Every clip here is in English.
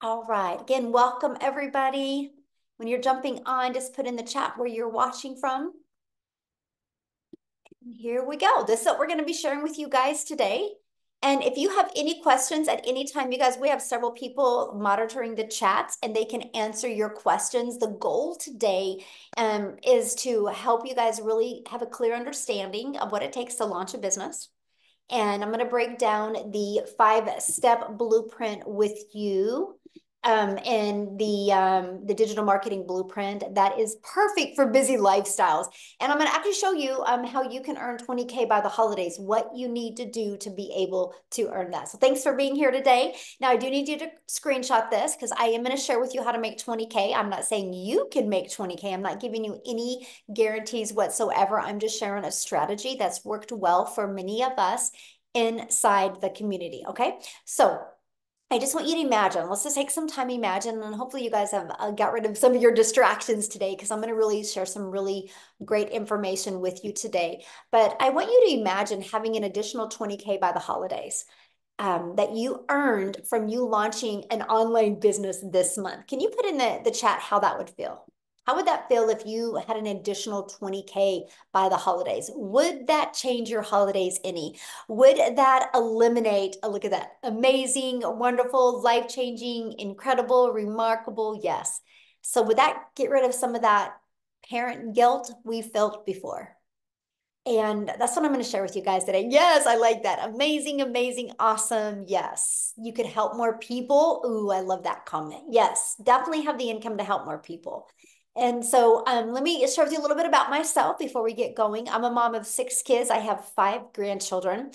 All right. Again, welcome everybody. When you're jumping on, just put in the chat where you're watching from. And here we go. This is what we're going to be sharing with you guys today. And if you have any questions at any time, you guys, we have several people monitoring the chats and they can answer your questions. The goal today is to help you guys really have a clear understanding of what it takes to launch a business. And I'm going to break down the 5-step blueprint with you and the digital marketing blueprint that is perfect for busy lifestyles. And I'm going to actually show you how you can earn 20K by the holidays, what you need to do to be able to earn that. So thanks for being here today. Now, I do need you to screenshot this because I am going to share with you how to make 20K. I'm not saying you can make 20K. I'm not giving you any guarantees whatsoever. I'm just sharing a strategy that's worked well for many of us inside the community. Okay. So I just want you to imagine, let's just take some time, imagine, and hopefully you guys have got rid of some of your distractions today because I'm going to really share some really great information with you today. But I want you to imagine having an additional 20K by the holidays that you earned from you launching an online business this month. Can you put in the chat how that would feel? How would that feel if you had an additional 20K by the holidays? Would that change your holidays any? Would that eliminate, look at that, amazing, wonderful, life-changing, incredible, remarkable? Yes. So would that get rid of some of that parent guilt we felt before? And that's what I'm going to share with you guys today. Yes, I like that. Amazing, amazing, awesome. Yes, you could help more people. Ooh, I love that comment. Yes, definitely have the income to help more people. And so let me share with you a little bit about myself before we get going. I'm a mom of 6 kids. I have 5 grandchildren.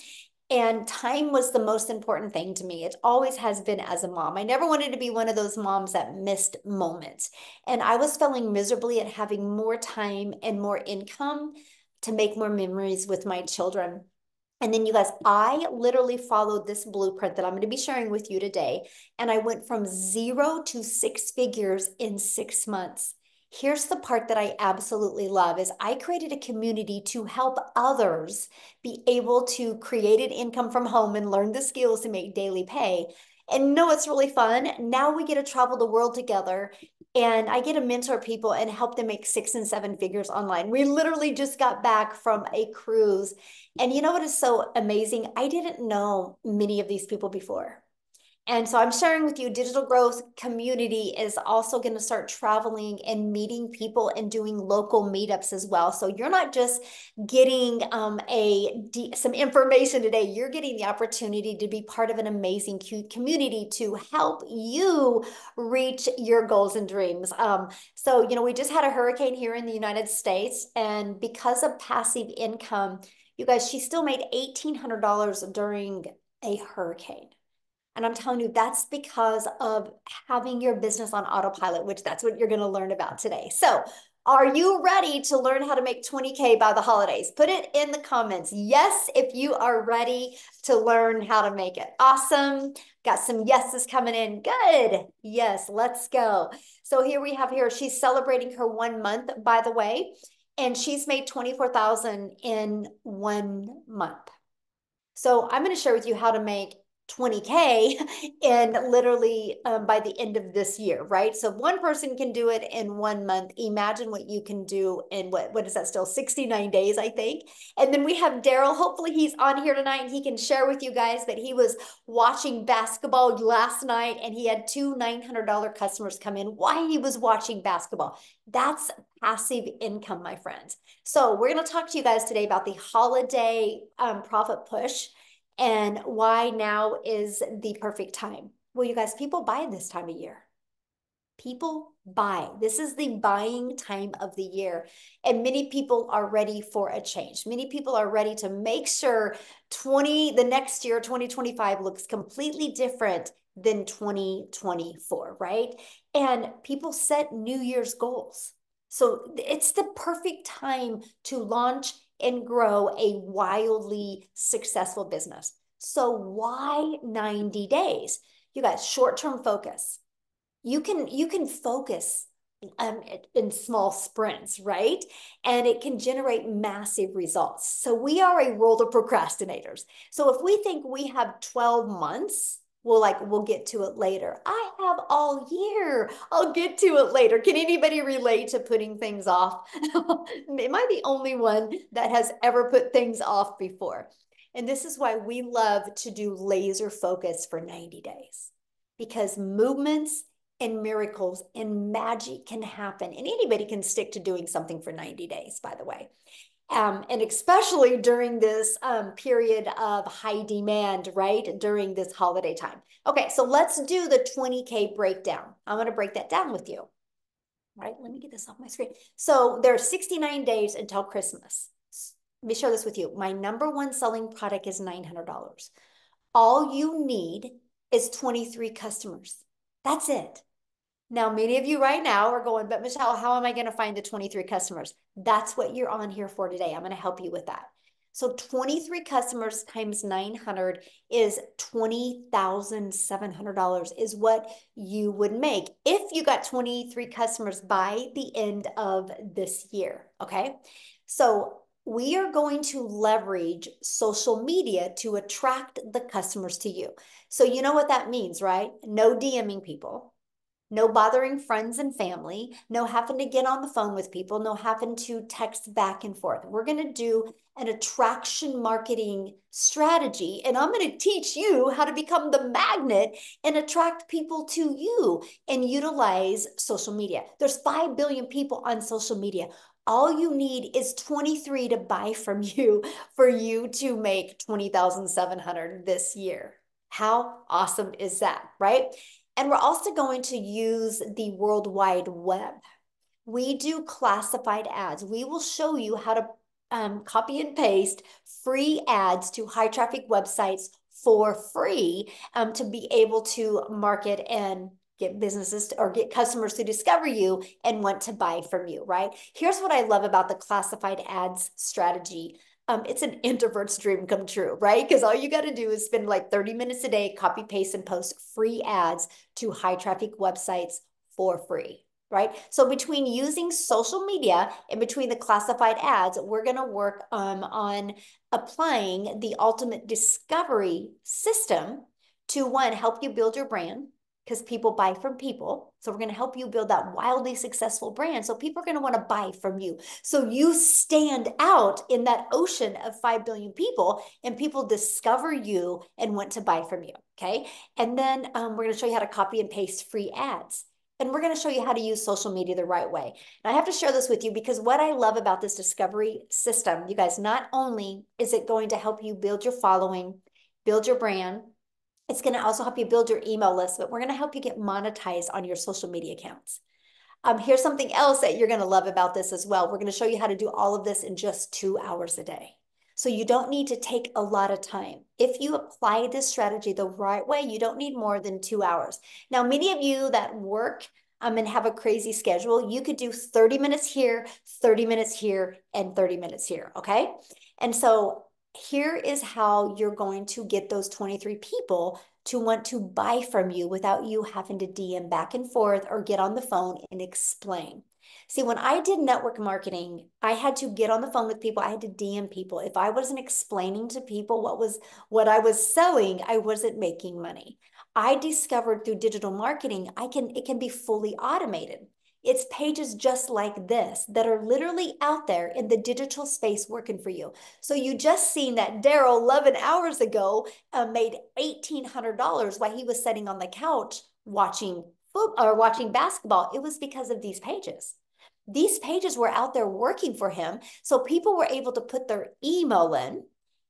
And time was the most important thing to me. It always has been as a mom. I never wanted to be one of those moms that missed moments. And I was failing miserably at having more time and more income to make more memories with my children. And then you guys, I literally followed this blueprint that I'm going to be sharing with you today. And I went from 0 to 6 figures in 6 months. Here's the part that I absolutely love is I created a community to help others be able to create an income from home and learn the skills to make daily pay. And no, it's really fun. Now we get to travel the world together and I get to mentor people and help them make 6 and 7 figures online. We literally just got back from a cruise. And you know what is so amazing? I didn't know many of these people before. And so I'm sharing with you, Digital Growth Community is also going to start traveling and meeting people and doing local meetups as well. So you're not just getting some information today. You're getting the opportunity to be part of an amazing community to help you reach your goals and dreams. So, you know, we just had a hurricane here in the United States, and because of passive income, you guys, she still made $1,800 during a hurricane. And I'm telling you, that's because of having your business on autopilot, which that's what you're going to learn about today. So are you ready to learn how to make 20K by the holidays? Put it in the comments. Yes, if you are ready to learn how to make it. Awesome. Got some yeses coming in. Good. Yes, let's go. So here we have here, she's celebrating her 1 month, by the way, and she's made 24,000 in 1 month. So I'm going to share with you how to make 20K in literally by the end of this year, right? So if one person can do it in 1 month, imagine what you can do in what is that still 69 days, I think. And then we have Daryl. Hopefully he's on here tonight and he can share with you guys that he was watching basketball last night and he had 2 $900 customers come in while he was watching basketball. That's passive income, my friends. So we're going to talk to you guys today about the holiday profit push and why now is the perfect time. Well, you guys, people buy this time of year. People buy. This is the buying time of the year. And many people are ready for a change. Many people are ready to make sure the next year, 2025, looks completely different than 2024, right? And people set New Year's goals. So it's the perfect time to launch and grow a wildly successful business. So why 90 days? You guys, short-term focus. You can focus in small sprints, right? And it can generate massive results. So we are a world of procrastinators. So if we think we have 12 months, we'll get to it later. I have all year. I'll get to it later. Can anybody relate to putting things off? Am I the only one that has ever put things off before? And this is why we love to do laser focus for 90 days, because movements and miracles and magic can happen. And anybody can stick to doing something for 90 days, by the way. And especially during this period of high demand, right? During this holiday time. Okay, so let's do the 20K breakdown. I'm going to break that down with you. All right, let me get this off my screen. So there are 69 days until Christmas. Let me share this with you. My number one selling product is $900. All you need is 23 customers. That's it. Now, many of you right now are going, but Michelle, how am I going to find the 23 customers? That's what you're on here for today. I'm going to help you with that. So 23 customers times 900 is $20,700 is what you would make if you got 23 customers by the end of this year, okay? So we are going to leverage social media to attract the customers to you. So you know what that means, right? No DMing people. No bothering friends and family, no having to get on the phone with people, no having to text back and forth. We're going to do an attraction marketing strategy, and I'm going to teach you how to become the magnet and attract people to you and utilize social media. There's 5 billion people on social media. All you need is 23 to buy from you for you to make 20,700 this year. How awesome is that, right? And we're also going to use the World Wide Web. We do classified ads. We will show you how to copy and paste free ads to high traffic websites for free to be able to market and get businesses or get customers to discover you and want to buy from you, right? Here's what I love about the classified ads strategy. It's an introvert's dream come true, right? Because all you got to do is spend like 30 minutes a day, copy, paste, and post free ads to high traffic websites for free, right? So between using social media and between the classified ads, we're going to work on applying the ultimate discovery system to, one, help you build your brand, because people buy from people. So we're going to help you build that wildly successful brand. So people are going to want to buy from you. So you stand out in that ocean of 5 billion people, and people discover you and want to buy from you. Okay. And then we're going to show you how to copy and paste free ads. And we're going to show you how to use social media the right way. And I have to share this with you because what I love about this discovery system, you guys, not only is it going to help you build your following, build your brand, it's going to also help you build your email list, but we're going to help you get monetized on your social media accounts. Here's something else that you're going to love about this as well. We're going to show you how to do all of this in just 2 hours a day. So you don't need to take a lot of time. If you apply this strategy the right way, you don't need more than 2 hours. Now, many of you that work and have a crazy schedule, you could do 30 minutes here, 30 minutes here, and 30 minutes here, okay? And so here is how you're going to get those 23 people to want to buy from you without you having to DM back and forth or get on the phone and explain. See, when I did network marketing, I had to get on the phone with people. I had to DM people. If I wasn't explaining to people what I was selling, I wasn't making money. I discovered through digital marketing, it can be fully automated. It's pages just like this that are literally out there in the digital space working for you. So you just seen that Daryl 11 hours ago made $1,800 while he was sitting on the couch watching basketball. It was because of these pages. These pages were out there working for him. So people were able to put their email in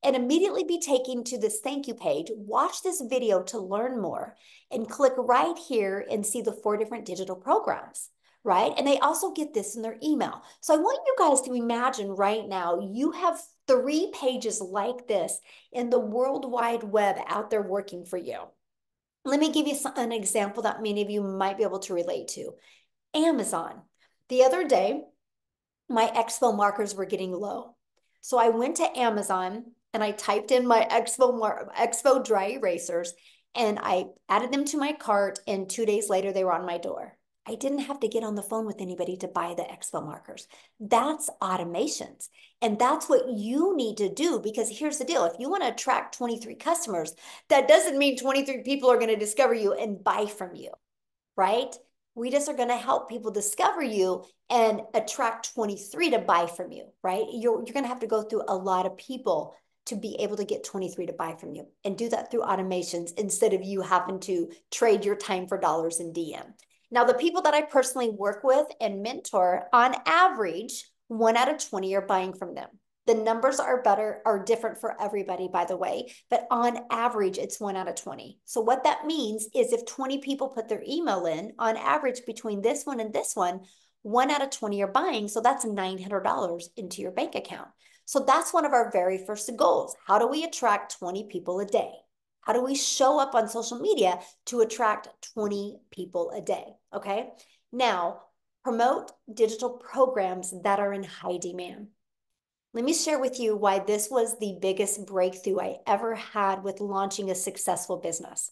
and immediately be taken to this thank you page, watch this video to learn more, and click right here and see the 4 different digital programs. Right? And they also get this in their email. So I want you guys to imagine right now, you have 3 pages like this in the World Wide Web out there working for you. Let me give you an example that many of you might be able to relate to. Amazon. The other day, my expo markers were getting low. So I went to Amazon and I typed in my expo dry erasers and I added them to my cart, and 2 days later, they were on my door. I didn't have to get on the phone with anybody to buy the expo markers. That's automations. And that's what you need to do, because here's the deal. If you want to attract 23 customers, that doesn't mean 23 people are going to discover you and buy from you, right? We just are going to help people discover you and attract 23 to buy from you, right? You're going to have to go through a lot of people to be able to get 23 to buy from you, and do that through automations instead of you having to trade your time for dollars in DM. Now, the people that I personally work with and mentor, on average, 1 out of 20 are buying from them. The numbers are different for everybody, by the way, but on average, it's 1 out of 20. So what that means is if 20 people put their email in, on average, between this one and this one, 1 out of 20 are buying. So that's $900 into your bank account. So that's one of our very first goals. How do we attract 20 people a day? How do we show up on social media to attract 20 people a day? Okay. Now, promote digital programs that are in high demand. Let me share with you why this was the biggest breakthrough I ever had with launching a successful business.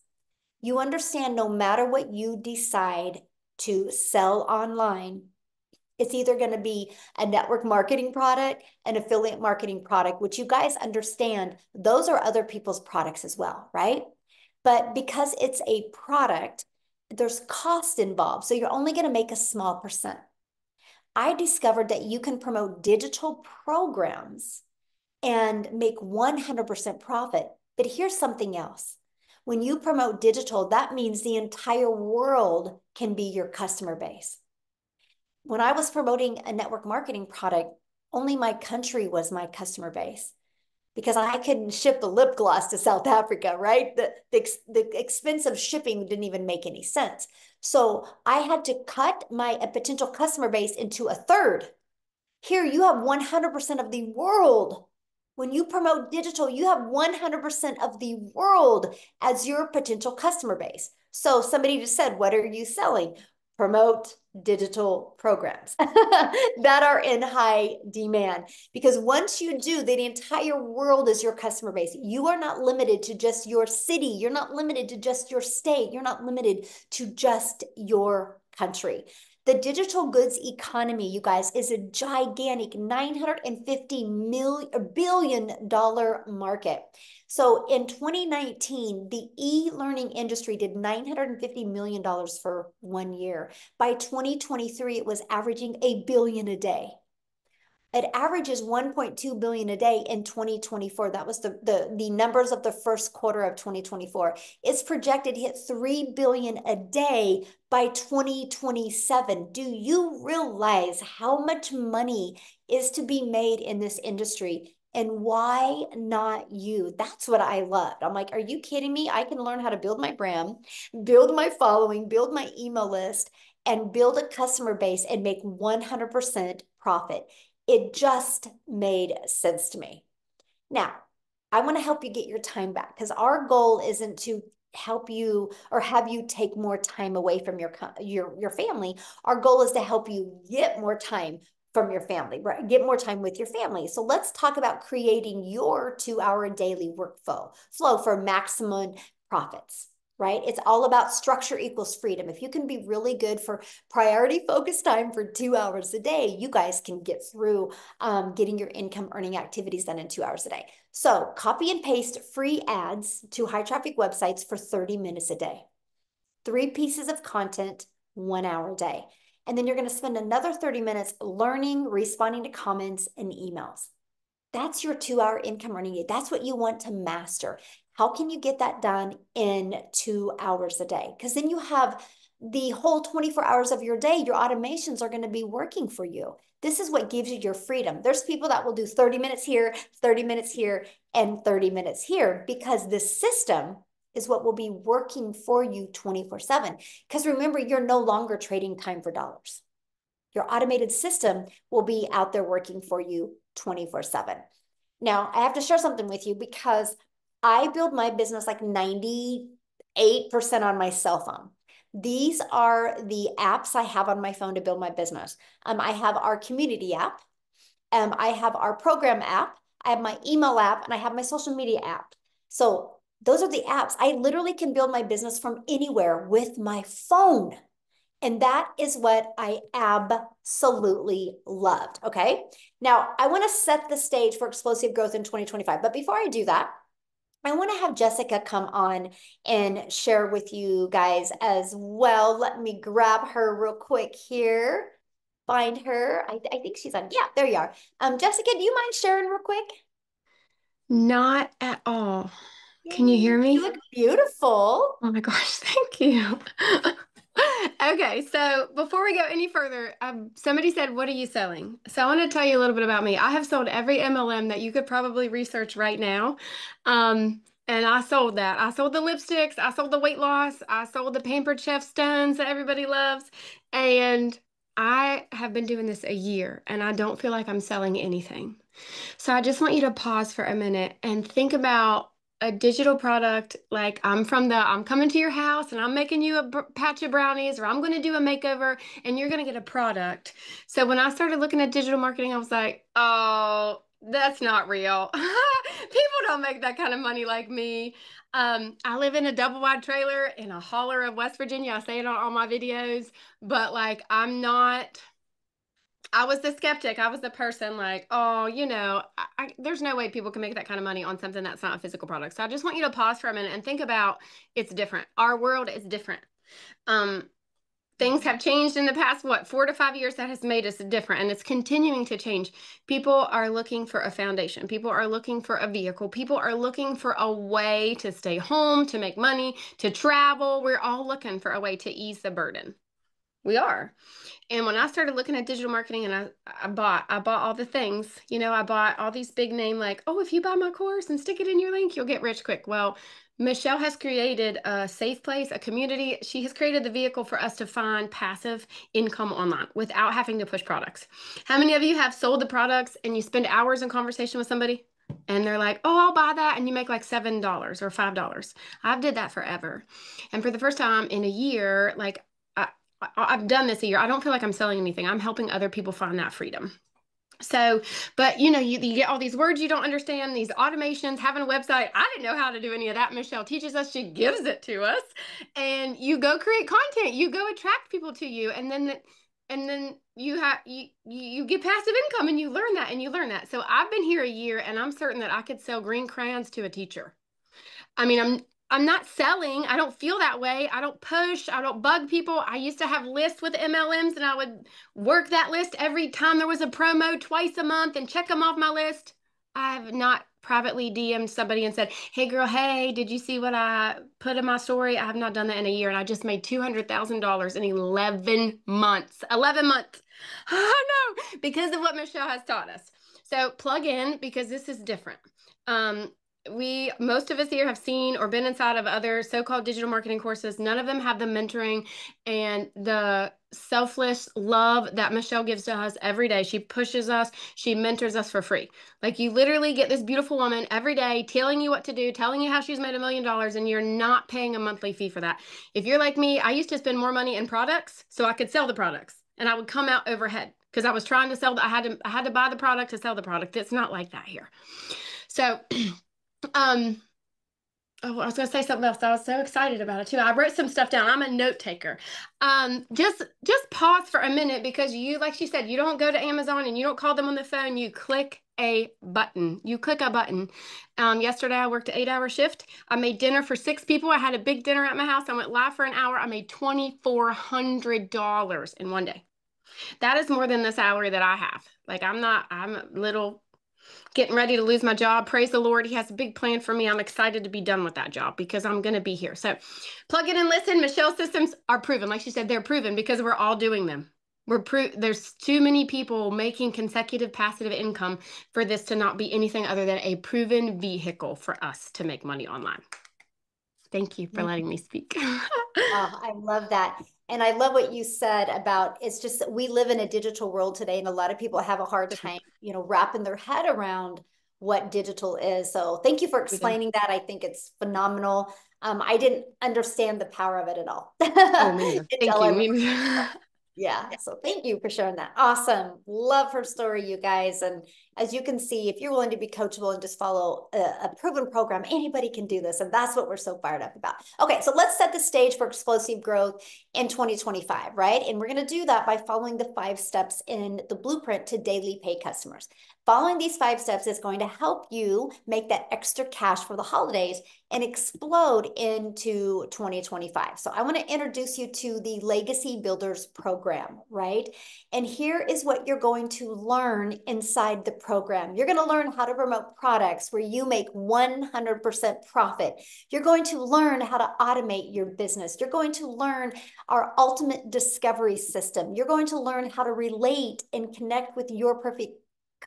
You understand, no matter what you decide to sell online, it's either going to be a network marketing product, an affiliate marketing product, which you guys understand, those are other people's products as well, right? But because it's a product, there's cost involved. So you're only going to make a small percent. I discovered that you can promote digital programs and make 100% profit. But here's something else. When you promote digital, that means the entire world can be your customer base. When I was promoting a network marketing product, only my country was my customer base, because I couldn't ship a lip gloss to South Africa, right? The expense of shipping didn't even make any sense. So I had to cut my potential customer base into a third. Here you have 100% of the world. When you promote digital, you have 100% of the world as your potential customer base. So somebody just said, what are you selling? Promote digital programs that are in high demand. Because once you do, the entire world is your customer base. You are not limited to just your city. You're not limited to just your state. You're not limited to just your country. The digital goods economy, you guys, is a gigantic $950 billion market. So in 2019, the e-learning industry did $950 million for 1 year. By 2023, it was averaging $1 billion a day. It averages 1.2 billion a day in 2024. That was the numbers of the first quarter of 2024. It's projected to hit 3 billion a day by 2027. Do you realize how much money is to be made in this industry? And why not you? That's what I loved. I'm like, are you kidding me? I can learn how to build my brand, build my following, build my email list, and build a customer base and make 100% profit. It just made sense to me. Now, I want to help you get your time back, because our goal isn't to help you or have you take more time away from your family. Our goal is to help you get more time from your family, right? Get more time with your family. So let's talk about creating your 2-hour daily workflow for maximum profits. Right? It's all about structure equals freedom. If you can be really good for priority focused time for 2 hours a day, you guys can get through getting your income earning activities done in 2 hours a day. So copy and paste free ads to high traffic websites for 30 minutes a day. 3 pieces of content, 1 hour a day. And then you're going to spend another 30 minutes learning, responding to comments and emails. That's your 2-hour income earning day. That's what you want to master. How can you get that done in 2 hours a day? Because then you have the whole 24 hours of your day, your automations are going to be working for you. This is what gives you your freedom. There's people that will do 30 minutes here, 30 minutes here, and 30 minutes here, because this system is what will be working for you 24/7. Because remember, you're no longer trading time for dollars. Your automated system will be out there working for you 24/7. Now, I have to share something with you, because I build my business like 98% on my cell phone. These are the apps I have on my phone to build my business. I have our community app. I have our program app. I have my email app, and I have my social media app. So those are the apps. I literally can build my business from anywhere with my phone. And that is what I absolutely loved. Okay. Now I want to set the stage for explosive growth in 2025. But before I do that, I want to have Jessica come on and share with you guys as well. Let me grab her real quick here. Find her. I think she's on. Yeah, there you are. Jessica, do you mind sharing real quick? Not at all. Can you Yay. hear You me? look beautiful. Oh my gosh, thank you. Okay, so before we go any further, somebody said, "What are you selling?" So I want to tell you a little bit about me. I have sold every MLM that you could probably research right now. And I sold that. I sold the lipsticks, I sold the weight loss, I sold the Pampered Chef stones that everybody loves. And I have been doing this a year and I don't feel like I'm selling anything. So I just want you to pause for a minute and think about a digital product. Like I'm coming to your house and I'm making you a patch of brownies, or I'm going to do a makeover and you're going to get a product. So when I started looking at digital marketing, I was like, oh, that's not real. People don't make that kind of money like me. I live in a double wide trailer in a holler of West Virginia. I say it on all my videos, but like I'm not. I was the skeptic. I was the person like, oh, there's no way people can make that kind of money on something that's not a physical product. So I just want you to pause for a minute and think about it's different. Our world is different. Um, Things have changed in the past, 4 to 5 years, that has made us different, and it's continuing to change. People are looking for a foundation. People are looking for a vehicle. People are looking for a way to stay home, to make money, to travel. We're all looking for a way to ease the burden. We are. And when I started looking at digital marketing and I bought all the things, I bought all these big name like, oh, if you buy my course and stick it in your link, you'll get rich quick. Well, Michelle has created a safe place, a community. She has created the vehicle for us to find passive income online without having to push products. How many of you have sold the products and you spend hours in conversation with somebody and they're like, oh, I'll buy that, and you make like $7 or $5? I've did that forever. And for the first time in a year, like I've done this a year. I don't feel like I'm selling anything. I'm helping other people find that freedom. So, but you get all these words you don't understand, these automations, having a website. I didn't know how to do any of that. Michelle teaches us, she gives it to us. And you go create content, you go attract people to you, and then you get passive income and you learn that and you learn that. So I've been here a year and I'm certain that I could sell green crayons to a teacher. I mean, I'm not selling. I don't feel that way. I don't push. I don't bug people. I used to have lists with MLMs and I would work that list every time there was a promo twice a month and check them off my list. I have not privately DM'd somebody and said, "Hey girl, hey, did you see what I put in my story?" I have not done that in a year and I just made $200,000 in 11 months. 11 months. I know, because of what Michelle has taught us. So plug in because this is different. Most of us here have seen or been inside of other so-called digital marketing courses. None of them have the mentoring and the selfless love that Michelle gives to us every day. She pushes us, she mentors us for free. Like you literally get this beautiful woman every day telling you what to do, telling you how she's made $1 million, and you're not paying a monthly fee for that. If you're like me, I used to spend more money in products so I could sell the products, and I would come out overhead because I was trying to sell. I had to buy the product to sell the product. It's not like that here. So um, oh, I was gonna say something else. I was so excited about it too. I wrote some stuff down. I'm a note taker. Just pause for a minute because like she said, you don't go to Amazon and you don't call them on the phone. You click a button. You click a button. Yesterday I worked an 8-hour shift. I made dinner for 6 people. I had a big dinner at my house. I went live for an hour. I made $2,400 in one day. That is more than the salary that I have. Like I'm a little getting ready to lose my job. Praise the Lord. He has a big plan for me. I'm excited to be done with that job because I'm going to be here. So plug in and listen. Michelle's systems are proven. Like she said, they're proven because we're all doing them. There's too many people making consecutive passive income for this to not be anything other than a proven vehicle for us to make money online. Thank you for letting me speak. Oh, I love that. And I love what you said about it's just that we live in a digital world today, and a lot of people have a hard time, wrapping their head around what digital is. So thank you for explaining that. I think it's phenomenal. I didn't understand the power of it at all Oh, me neither. Thank until I you. learned. Me neither. Yeah. So thank you for sharing that. Awesome. Love her story, you guys. And as you can see, if you're willing to be coachable and just follow a proven program, anybody can do this. And that's what we're so fired up about. Okay, so let's set the stage for explosive growth in 2025, right? And we're going to do that by following the 5 steps in the blueprint to daily pay customers. Following these 5 steps is going to help you make that extra cash for the holidays and explode into 2025. So I want to introduce you to the Legacy Builders program, right? And here is what you're going to learn inside the program. You're going to learn how to promote products where you make 100% profit. You're going to learn how to automate your business. You're going to learn our ultimate discovery system. You're going to learn how to relate and connect with your perfect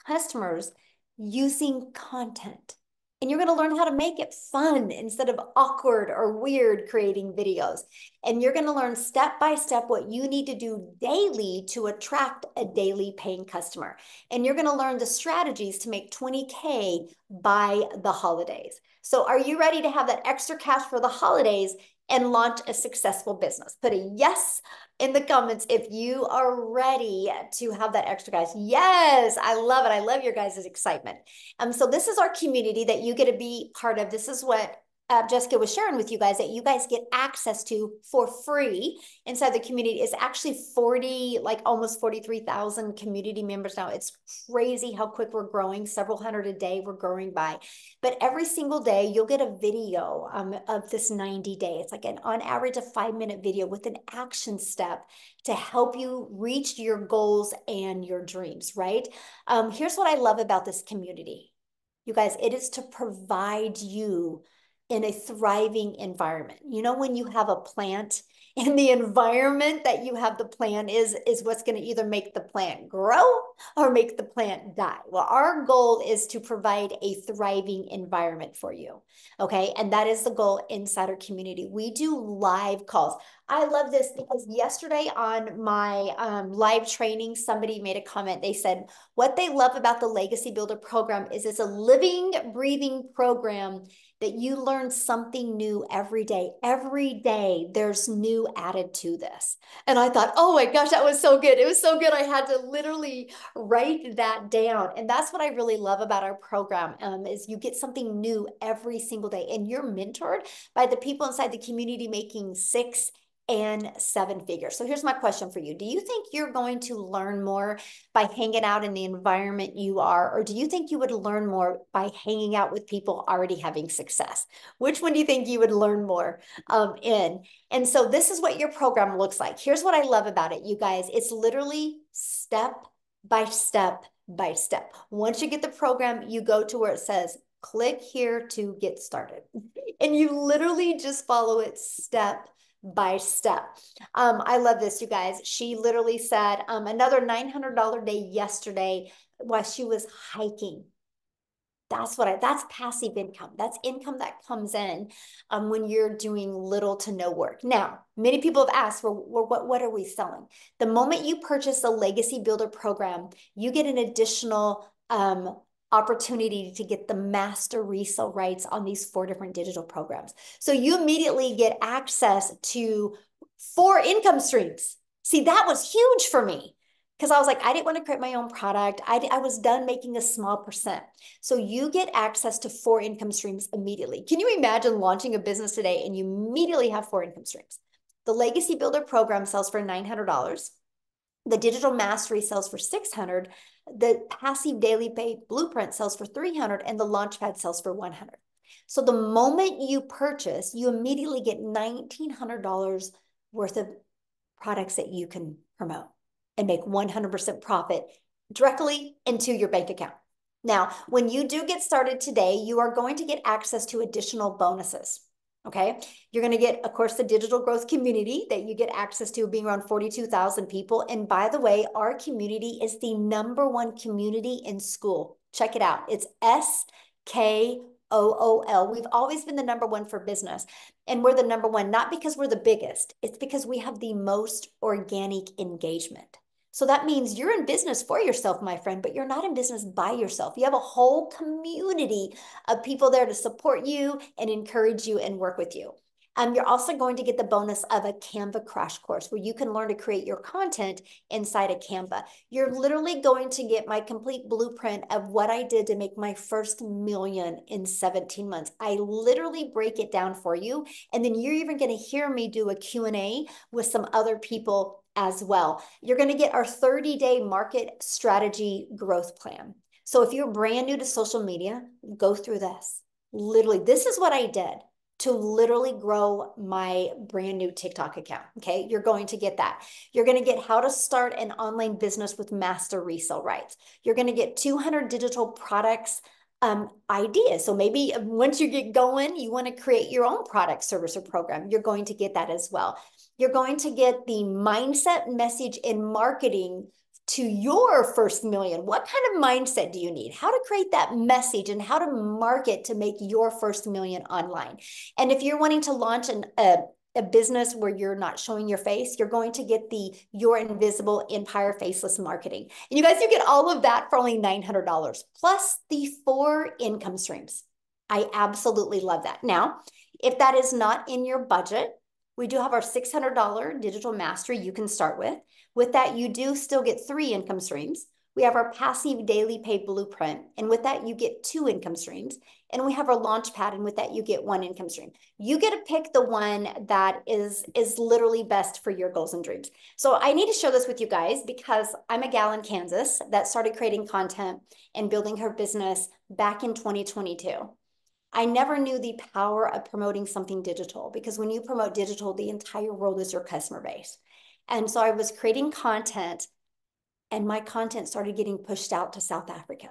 customers using content. And you're going to learn how to make it fun instead of awkward or weird creating videos. And you're going to learn step by step what you need to do daily to attract a daily paying customer. And you're going to learn the strategies to make 20K by the holidays. So are you ready to have that extra cash for the holidays and launch a successful business? Put a yes in the comments if you are ready to have that extra cash. Yes, I love it. I love your guys' excitement. So this is our community that you get to be part of. This is what Jessica was sharing with you guys, that you guys get access to for free inside the community. Is actually 40, like almost 43,000 community members now. It's crazy how quick we're growing, several hundred a day we're growing by. But every single day you'll get a video of this 90 day. It's like on average a 5-minute video with an action step to help you reach your goals and your dreams, right? Here's what I love about this community. You guys, it is to provide you in a thriving environment. You know, when you have a plant and the environment that you have the plant is what's going to either make the plant grow or make the plant die. Well, our goal is to provide a thriving environment for you. Okay. And that is the goal inside our community. We do live calls. I love this because yesterday on my live training, somebody made a comment. They said, what they love about the Legacy Builder program is it's a living, breathing program that you learn something new every day. Every day there's new added to this. And I thought, oh my gosh, that was so good. It was so good. I had to literally write that down. And that's what I really love about our program is you get something new every single day. And you're mentored by the people inside the community making 6 and 7 figures. So here's my question for you. Do you think you're going to learn more by hanging out in the environment you are, or do you think you would learn more by hanging out with people already having success? Which one do you think you would learn more in? And so this is what your program looks like. Here's what I love about it, you guys. It's literally step by step by step. Once you get the program, you go to where it says, click here to get started. And you literally just follow it step by step. I love this, you guys. She literally said another $900 day yesterday while she was hiking. That's passive income. That's income that comes in when you're doing little to no work. Now, many people have asked, well, what are we selling? The moment you purchase the Legacy Builder program, you get an additional opportunity to get the master resale rights on these 4 different digital programs. So you immediately get access to 4 income streams. See, that was huge for me because I was like, I didn't want to create my own product. I was done making a small percent. So you get access to 4 income streams immediately. Can you imagine launching a business today and you immediately have 4 income streams? The Legacy Builder program sells for $900. The Digital Mastery sells for $600. The Passive Daily Pay Blueprint sells for $300, and the Launchpad sells for $100. So the moment you purchase, you immediately get $1,900 worth of products that you can promote and make 100% profit directly into your bank account. Now, when you do get started today, you are going to get access to additional bonuses. Okay, you're going to get, of course, the digital growth community that you get access to, being around 42,000 people. And by the way, our community is the #1 community in school. Check it out. It's SKOOL. We've always been the #1 for business. And we're the #1, not because we're the biggest. It's because we have the most organic engagement. So that means you're in business for yourself, my friend, but you're not in business by yourself. You have a whole community of people there to support you and encourage you and work with you. You're also going to get the bonus of a Canva crash course where you can learn to create your content inside of Canva. You're literally going to get my complete blueprint of what I did to make my first million in 17 months. I literally break it down for you. And then you're even going to hear me do a Q&A with some other people as well. You're going to get our 30-day market strategy growth plan. So if you're brand new to social media, go through this. Literally, this is what I did to literally grow my brand new TikTok account. Okay. You're going to get that. You're going to get how to start an online business with master resale rights. You're going to get 200 digital products ideas. So maybe once you get going, you want to create your own product, service, or program. You're going to get that as well. You're going to get the mindset, message, and marketing to your first million. What kind of mindset do you need? How to create that message and how to market to make your first million online. And if you're wanting to launch a business where you're not showing your face, you're going to get the Your Invisible Empire Faceless Marketing. And you guys, you get all of that for only $900 plus the 4 income streams. I absolutely love that. Now, if that is not in your budget, we do have our $600 digital mastery you can start with. With that, you do still get 3 income streams. We have our passive daily pay blueprint. And with that, you get 2 income streams. And we have our launch pad. And with that, you get 1 income stream. You get to pick the one that is literally best for your goals and dreams. So I need to share this with you guys because I'm a gal in Kansas that started creating content and building her business back in 2022. I never knew the power of promoting something digital because when you promote digital, the entire world is your customer base. And so I was creating content and my content started getting pushed out to South Africa.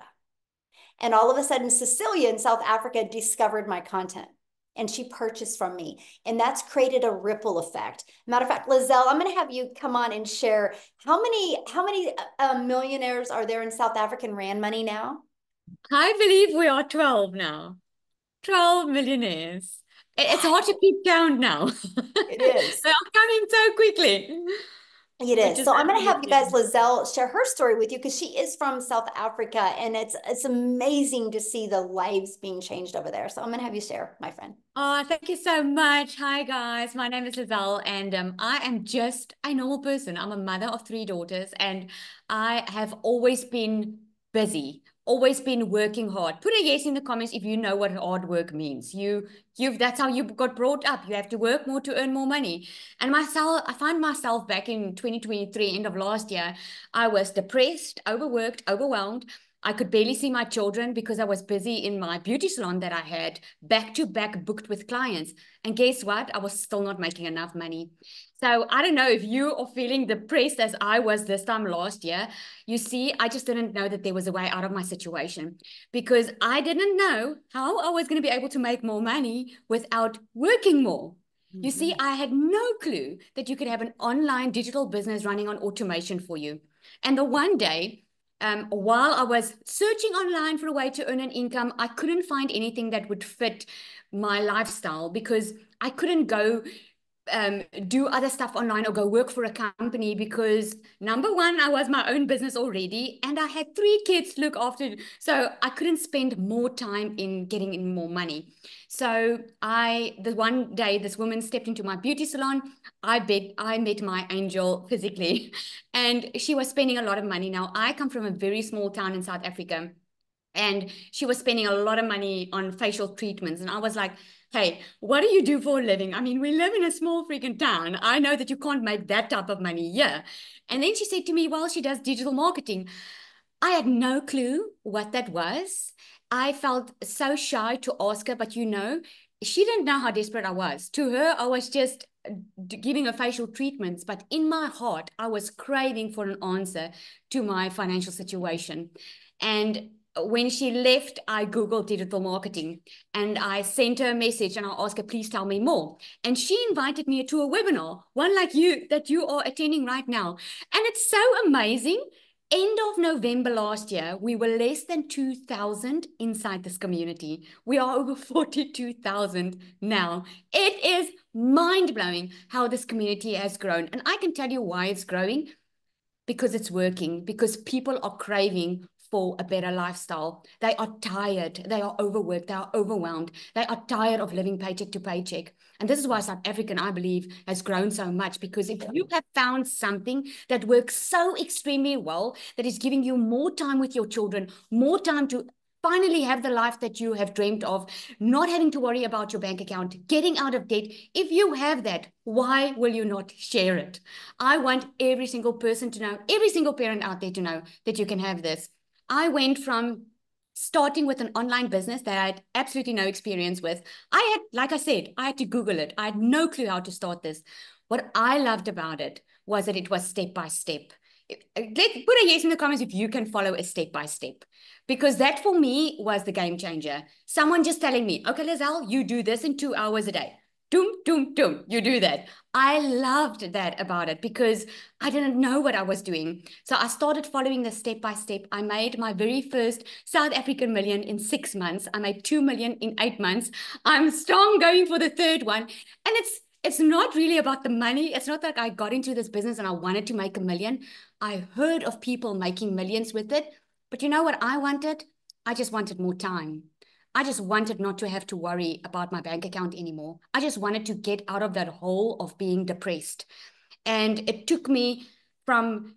And all of a sudden, Cecilia in South Africa discovered my content and she purchased from me. And that's created a ripple effect. Matter of fact, Lizelle, I'm going to have you come on and share how many millionaires are there in South African Rand money now? I believe we are 12 now. 12 millionaires. It's hard to keep count now. It is. They are coming so quickly. It Which is. is So I'm going to have you guys, amazing. Lizelle, share her story with you because she is from South Africa and it's amazing to see the lives being changed over there. So I'm going to have you share, my friend. Oh, thank you so much. Hi, guys. My name is Lizelle, and I am just a normal person. I'm a mother of 3 daughters, and I have always been busy, always been working hard. Put a yes in the comments if you know what hard work means. That's how you got brought up. You have to work more to earn more money. And I find myself back in 2023, end of last year, I was depressed, overworked, overwhelmed. I could barely see my children because I was busy in my beauty salon that I had back to back booked with clients. And guess what? I was still not making enough money. So I don't know if you are feeling depressed as I was this time last year. You see, I just didn't know that there was a way out of my situation because I didn't know how I was going to be able to make more money without working more. You see, I had no clue that you could have an online digital business running on automation for you. And the one day, while I was searching online for a way to earn an income, I couldn't find anything that would fit my lifestyle because I couldn't go do other stuff online or go work for a company because number one, I was my own business already and I had 3 kids to look after. So I couldn't spend more time in getting in more money. So the one day this woman stepped into my beauty salon, I met my angel physically and she was spending a lot of money. Now I come from a very small town in South Africa. And she was spending a lot of money on facial treatments. And I was like, hey, what do you do for a living? I mean, we live in a small freaking town. I know that you can't make that type of money here. And then she said to me, well, she does digital marketing. I had no clue what that was. I felt so shy to ask her, but she didn't know how desperate I was. To her, I was just giving her facial treatments, but in my heart, I was craving for an answer to my financial situation. And when she left, I Googled digital marketing and I sent her a message and I asked her, please tell me more. And she invited me to a webinar, one like you, that you are attending right now. And it's so amazing. End of November last year, we were less than 2,000 inside this community. We are over 42,000 now. It is mind-blowing how this community has grown. And I can tell you why it's growing. Because it's working, because people are craving for a better lifestyle. They are tired. They are overworked. They are overwhelmed. They are tired of living paycheck to paycheck. And this is why South African, I believe, has grown so much, because if you have found something that works so extremely well, that is giving you more time with your children, more time to finally have the life that you have dreamed of, not having to worry about your bank account, getting out of debt. If you have that, why will you not share it? I want every single person to know, every single parent out there to know that you can have this. I went from starting with an online business that I had absolutely no experience with. Like I said, I had to Google it. I had no clue how to start this. What I loved about it was that it was step by step. Put a yes in the comments if you can follow a step by step, because that for me was the game changer. Someone just telling me, okay, Lizelle, you do this in 2 hours a day. Doom, doom, doom, you do that. I loved that about it because I didn't know what I was doing. So I started following the step by step. I made my very first South African million in 6 months. I made 2 million in 8 months. I'm strong going for the third one. And it's not really about the money. It's not like I got into this business and I wanted to make a million. I heard of people making millions with it. But you know what I wanted? I just wanted more time. I just wanted not to have to worry about my bank account anymore. I just wanted to get out of that hole of being depressed. And it took me from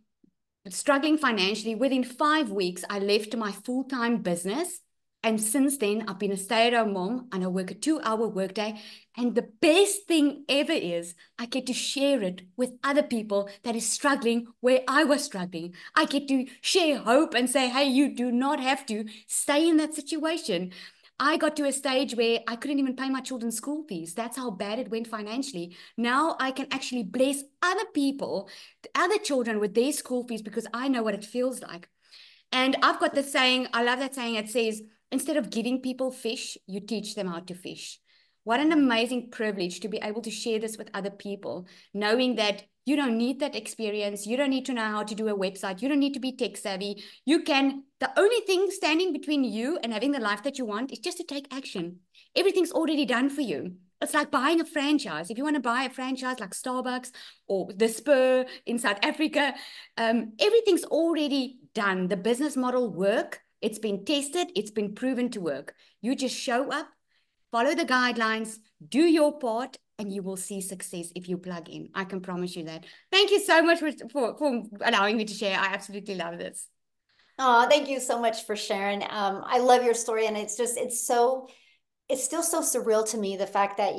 struggling financially. Within 5 weeks, I left my full-time business. And since then, I've been a stay-at-home mom and I work a 2-hour workday. And the best thing ever is I get to share it with other people that is struggling where I was struggling. I get to share hope and say, hey, you do not have to stay in that situation. I got to a stage where I couldn't even pay my children's school fees. That's how bad it went financially. Now I can actually bless other people, other children with their school fees because I know what it feels like. And I've got this saying, I love that saying. It says, instead of giving people fish, you teach them how to fish. What an amazing privilege to be able to share this with other people, knowing that you don't need that experience. You don't need to know how to do a website. You don't need to be tech savvy. The only thing standing between you and having the life that you want is just to take action. Everything's already done for you. It's like buying a franchise. If you want to buy a franchise like Starbucks or the Spur in South Africa, everything's already done. The business model work. It's been tested. It's been proven to work. You just show up, follow the guidelines, do your part, and you will see success if you plug in. I can promise you that. Thank you so much for allowing me to share. I absolutely love this. Oh, thank you so much for sharing. I love your story, and it's still so surreal to me, the fact that,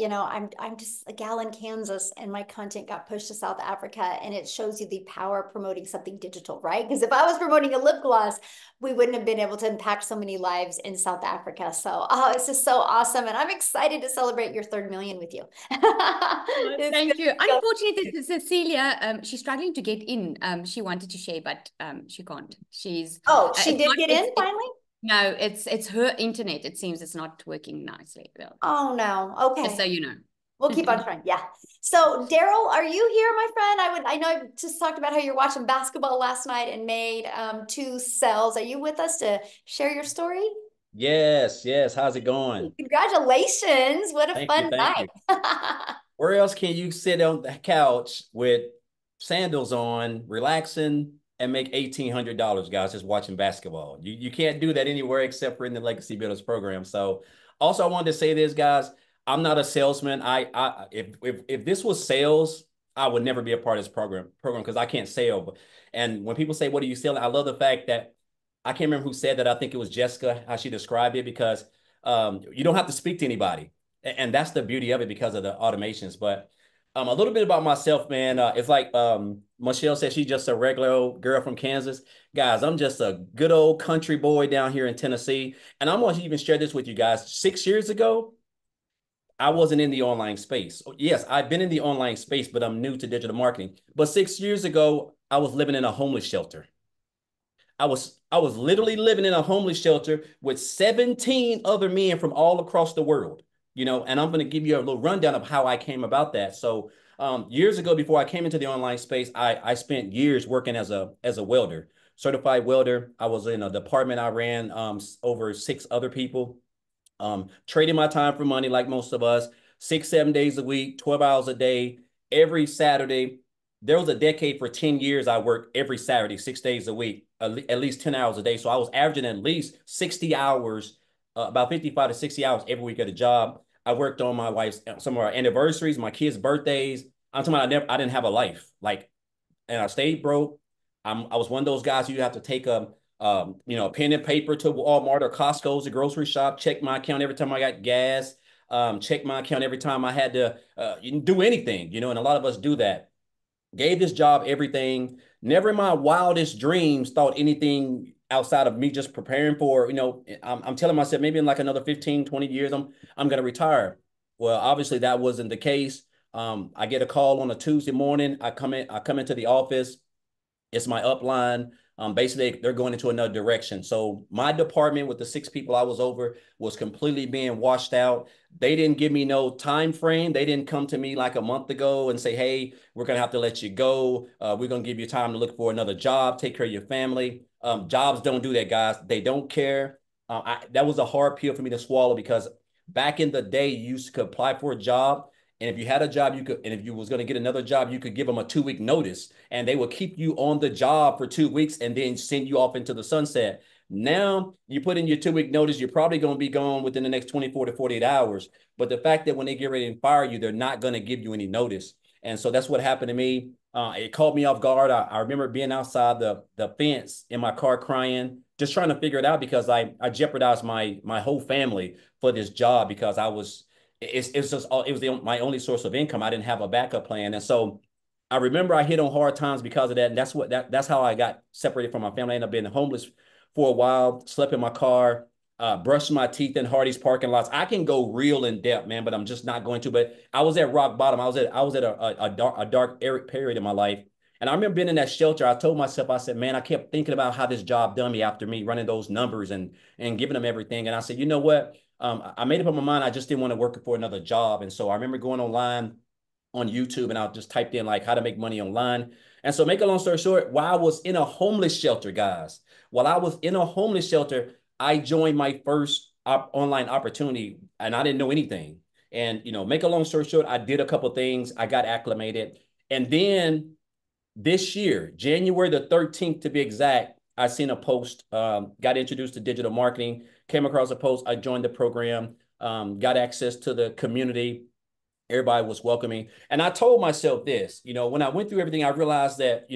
I'm just a gal in Kansas and my content got pushed to South Africa, and it shows you the power of promoting something digital, right? Because if I was promoting a lip gloss, we wouldn't have been able to impact so many lives in South Africa. So, it's just so awesome. And I'm excited to celebrate your 3rd million with you. Thank you. Unfortunately, Cecilia, she's struggling to get in. She wanted to share, but she can't. Oh, she did get in finally? No, it's her internet. It seems it's not working nicely. Oh no. Okay. Just so you know. We'll keep on trying. Yeah. So Daryl, are you here, my friend? I know I just talked about how you're watching basketball last night and made 2 cells. Are you with us to share your story? Yes. How's it going? Congratulations. What a fun night. Where else can you sit on the couch with sandals on, relaxing, and make $1,800, guys, just watching basketball? You can't do that anywhere except for in the Legacy Builders program. So also I wanted to say this, guys. I'm not a salesman. If this was sales, I would never be a part of this program because I can't sell. And when people say, what are you selling? I love the fact that I can't remember who said that. I think it was Jessica, how she described it, because you don't have to speak to anybody. And that's the beauty of it because of the automations. But a little bit about myself, man. It's like Michelle said, she's just a regular old girl from Kansas. Guys, I'm just a good old country boy down here in Tennessee. And I'm going to even share this with you guys. 6 years ago, I wasn't in the online space. Yes, I've been in the online space, but I'm new to digital marketing. But 6 years ago, I was living in a homeless shelter. I was literally living in a homeless shelter with 17 other men from all across the world, and I'm going to give you a little rundown of how I came about that. So years ago, before I came into the online space, I spent years working as a welder, certified welder. I was in a department. I ran over 6 other people, trading my time for money like most of us, 6, 7 days a week, 12 hours a day, every Saturday. there was a decade for 10 years I worked every Saturday, 6 days a week, at least 10 hours a day. So I was averaging at least 60 hours, about 55 to 60 hours every week at a job. I worked on my wife's, some of our anniversaries, my kids' birthdays. I'm talking about I didn't have a life. Like, and I stayed broke. I was one of those guys who you have to take a pen and paper to Walmart or Costco's, the grocery shop, check my account every time I got gas, check my account every time I had to do anything, and a lot of us do that. Gave this job everything. Never in my wildest dreams thought anything outside of me just preparing for, I'm telling myself maybe in like another 15, 20 years, I'm going to retire. Well, obviously that wasn't the case. I get a call on a Tuesday morning. I come into the office. It's my upline. Basically, they're going into another direction. So my department with the 6 people I was over was completely being washed out. They didn't give me no time frame. They didn't come to me like a month ago and say, hey, we're going to have to let you go. We're going to give you time to look for another job, take care of your family. Jobs don't do that, guys. They don't care. That was a hard pill for me to swallow because back in the day, you used to apply for a job. And if you had a job, and if you was going to get another job, you could give them a 2-week notice and they will keep you on the job for 2 weeks and then send you off into the sunset. Now you put in your 2-week notice, you're probably going to be gone within the next 24 to 48 hours. But the fact that when they get ready to fire you, they're not going to give you any notice. And so that's what happened to me. It caught me off guard. I remember being outside the fence in my car crying, just trying to figure it out because I jeopardized my whole family for this job because it was my only source of income. I didn't have a backup plan. And so I remember I hit on hard times because of that. And that's how I got separated from my family. I ended up being homeless for a while, slept in my car, brushed my teeth in Hardee's parking lots. I can go real in depth, man, but I'm just not going to. But I was at rock bottom. I was at a dark period in my life. And I remember being in that shelter. I told myself, I said, man, I kept thinking about how this job done me after me running those numbers and giving them everything. And I said, you know what? I made up my mind. I just didn't want to work for another job. And so I remember going online on YouTube and I just typed in like how to make money online. And so make a long story short, while I was in a homeless shelter, guys, I joined my first online opportunity and I didn't know anything. And, make a long story short, I did a couple things. I got acclimated. And then this year, January the 13th to be exact, I seen a post, got introduced to digital marketing, came across a post, I joined the program, got access to the community. Everybody was welcoming. And I told myself this, when I went through everything, I realized that,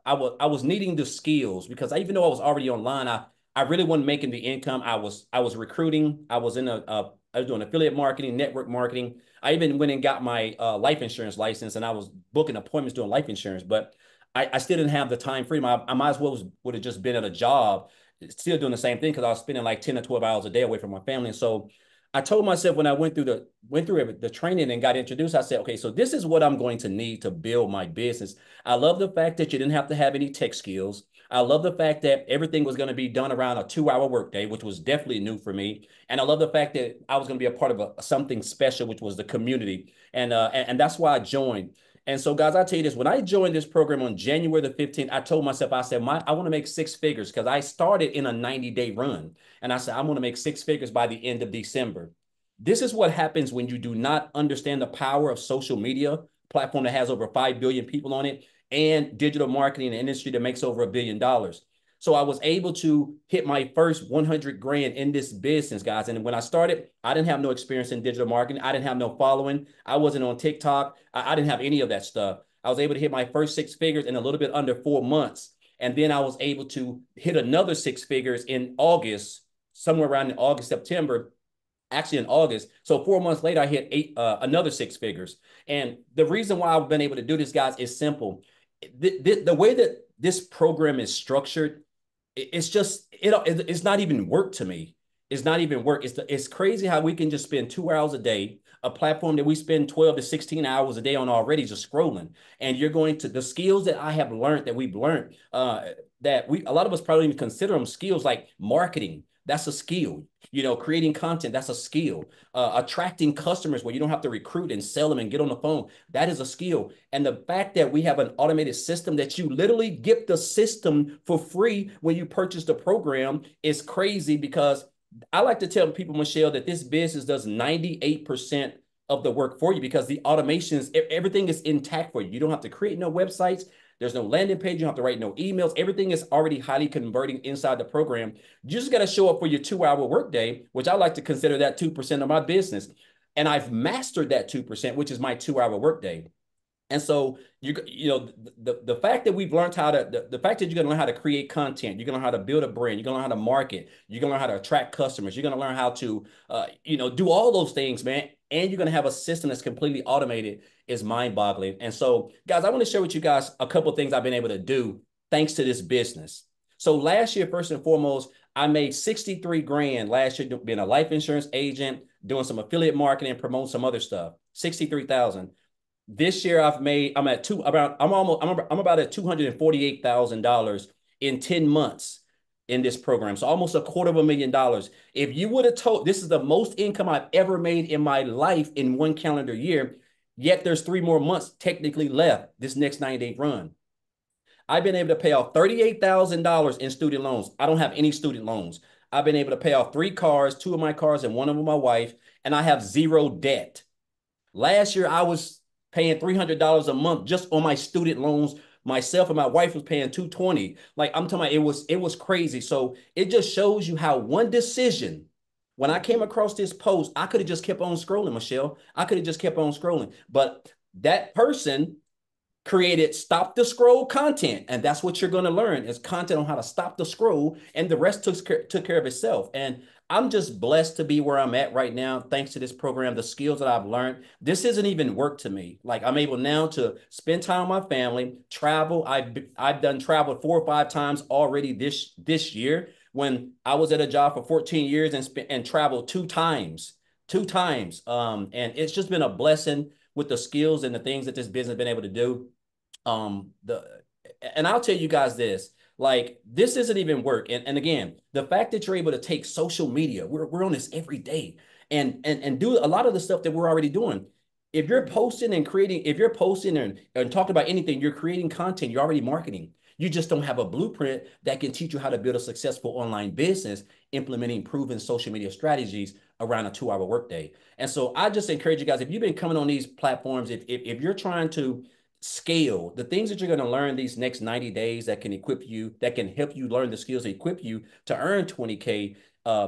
I was needing the skills because even though I was already online, I really wasn't making the income. I was recruiting. I was doing affiliate marketing, network marketing. I even went and got my life insurance license and I was booking appointments doing life insurance, but I still didn't have the time freedom. I might as well would have just been at a job, still doing the same thing because I was spending like 10 to 12 hours a day away from my family. And so I told myself when I went through the training and got introduced, I said, okay, so this is what I'm going to need to build my business. I love the fact that you didn't have to have any tech skills. I love the fact that everything was going to be done around a 2-hour workday, which was definitely new for me. And I love the fact that I was going to be a part of something special, which was the community. And that's why I joined. And so, guys, I tell you this, when I joined this program on January the 15th, I told myself, I said, I want to make 6 figures because I started in a 90-day run. And I said, I'm going to make 6 figures by the end of December. This is what happens when you do not understand the power of social media, platform that has over 5 billion people on it, and digital marketing, an industry that makes over $1 billion. So I was able to hit my first 100 grand in this business, guys. And when I started, I didn't have no experience in digital marketing. I didn't have no following. I wasn't on TikTok. I didn't have any of that stuff. I was able to hit my first 6 figures in a little bit under 4 months. And then I was able to hit another 6 figures in August, somewhere around in August, September, actually in August. So 4 months later, I hit another 6 figures. And the reason why I've been able to do this, guys, is simple. The way that this program is structured, it's not even work to me. It's not even work. It's crazy how we can just spend 2 hours a day, a platform that we spend 12 to 16 hours a day on already just scrolling. And you're going to the skills that I have learned, that we've learned, that a lot of us probably even consider them skills like marketing. That's a skill. Creating content, that's a skill. Attracting customers where you don't have to recruit and sell them and get on the phone, that is a skill. And the fact that we have an automated system that you literally get the system for free when you purchase the program is crazy because I like to tell people, Michelle, that this business does 98% of the work for you because the automations, everything is intact for you. You don't have to create no websites. There's no landing page. You don't have to write no emails. Everything is already highly converting inside the program. You just got to show up for your 2-hour workday, which I like to consider that 2% of my business. And I've mastered that 2%, which is my 2-hour workday. And so the fact that we've learned how to the fact that you're gonna learn how to create content, you're gonna learn how to build a brand, you're gonna learn how to market, you're gonna learn how to attract customers, you're gonna learn how to do all those things, man. And you're gonna have a system that's completely automated is mind-boggling. And so, guys, I want to share with you guys a couple of things I've been able to do thanks to this business. So last year, first and foremost, I made 63 grand last year being a life insurance agent, doing some affiliate marketing, promoting some other stuff. 63,000. This year I'm about at $248,000 in 10 months in this program. So almost $250,000. If you would have told, this is the most income I've ever made in my life in one calendar year, yet there's 3 more months technically left this next 90-day run. I've been able to pay off $38,000 in student loans. I don't have any student loans. I've been able to pay off 3 cars, 2 of my cars and one of them my wife, and I have 0 debt. Last year, I was paying $300 a month just on my student loans. Myself and my wife was paying $220. Like I'm talking about, it was crazy. So it just shows you how one decision, when I came across this post, I could have just kept on scrolling, Michelle. I could have just kept on scrolling. But that person created stop the scroll content. And that's what you're going to learn is content on how to stop the scroll. And the rest took care of itself. And I'm just blessed to be where I'm at right now. Thanks to this program, the skills that I've learned, this isn't even work to me. Like I'm able now to spend time with my family, travel. I've done travel 4 or 5 times already this year when I was at a job for 14 years and traveled 2 times. And it's just been a blessing with the skills and the things that this business has been able to do. And I'll tell you guys this, like this isn't even work. And again, the fact that you're able to take social media, we're on this every day and do a lot of the stuff that we're already doing. If you're posting and creating, if you're posting and talking about anything, you're creating content, you're already marketing. You just don't have a blueprint that can teach you how to build a successful online business, implementing proven social media strategies around a 2-hour workday. And so I just encourage you guys, if you've been coming on these platforms, if you're trying to scale, the things that you're going to learn these next 90 days that can equip you, that can help you learn the skills that equip you to earn 20K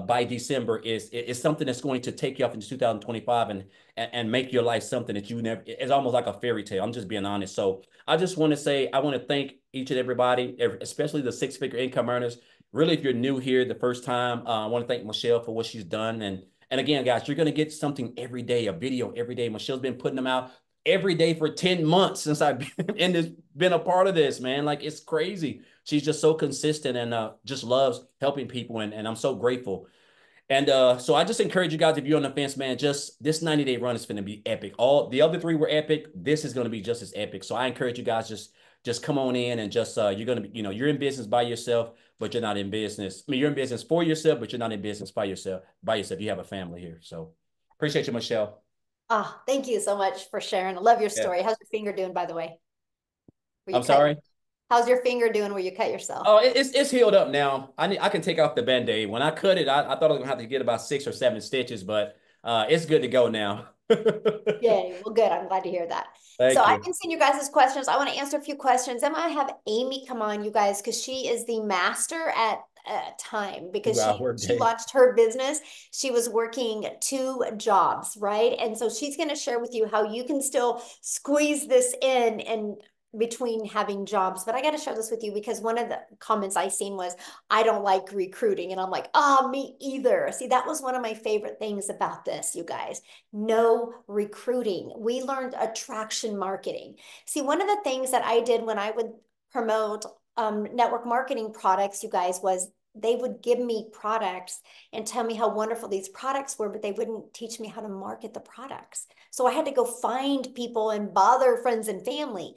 by December is something that's going to take you off into 2025 and make your life something that you never, it's almost like a fairy tale. I'm just being honest. So I just want to say, I want to thank each and everybody, especially the 6-figure income earners. Really, if you're new here the first time, I want to thank Michelle for what she's done. And again, guys, you're going to get something every day, a video every day. Michelle's been putting them out every day for 10 months since I've been a part of this, man. Like it's crazy. She's just so consistent and just loves helping people. And I'm so grateful. And so I just encourage you guys, if you're on the fence, man, just this 90-day run is going to be epic. All the other 3 were epic. This is going to be just as epic. So I encourage you guys, just come on in and just, you're going to be, you're in business by yourself, but you're not in business. I mean, you're in business for yourself, but you're not in business by yourself. You have a family here. So appreciate you, Michelle. Oh, thank you so much for sharing. I love your story. Yeah. How's your finger doing, by the way? I'm sorry? How's your finger doing where you cut yourself? Oh, it's healed up now. I can take off the Band-Aid. When I cut it, I thought I was gonna have to get about 6 or 7 stitches, but it's good to go now. Yay. Well, good. I'm glad to hear that. Thank So you. I've been seeing you guys' questions. I want to answer a few questions. I'm going to have Amy come on, you guys, because she is the master at time because she launched her business. She was working 2 jobs, right? And so she's going to share with you how you can still squeeze this in and between having jobs. But I got to share this with you because one of the comments I seen was, I don't like recruiting. And I'm like, oh, me either. See, that was one of my favorite things about this, you guys. No recruiting. We learned attraction marketing. See, one of the things that I did when I would promote network marketing products, you guys, was they would give me products and tell me how wonderful these products were, but they wouldn't teach me how to market the products. So I had to go find people and bother friends and family.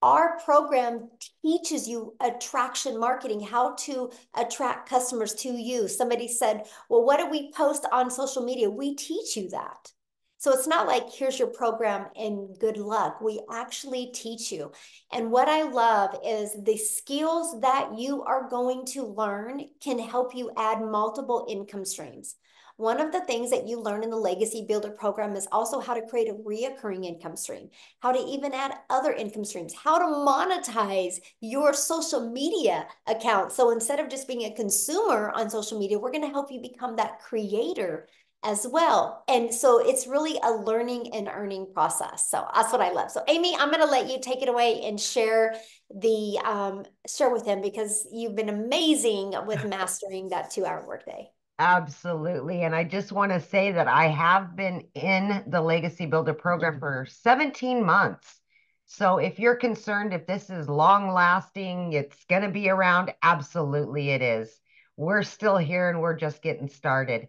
Our program teaches you attraction marketing, how to attract customers to you. Somebody said, well, what do we post on social media? We teach you that. So it's not like, here's your program and good luck. We actually teach you. And what I love is the skills that you are going to learn can help you add multiple income streams. One of the things that you learn in the Legacy Builder program is also how to create a reoccurring income stream, how to even add other income streams, how to monetize your social media account. So instead of just being a consumer on social media, we're going to help you become that creator as well. And so it's really a learning and earning process. So that's what I love. So Amy, I'm going to let you take it away and share with him, because you've been amazing with mastering that 2-hour workday. Absolutely. And I just want to say that I have been in the Legacy Builder program for 17 months. So if you're concerned if this is long lasting, it's going to be around, absolutely it is. We're still here and we're just getting started.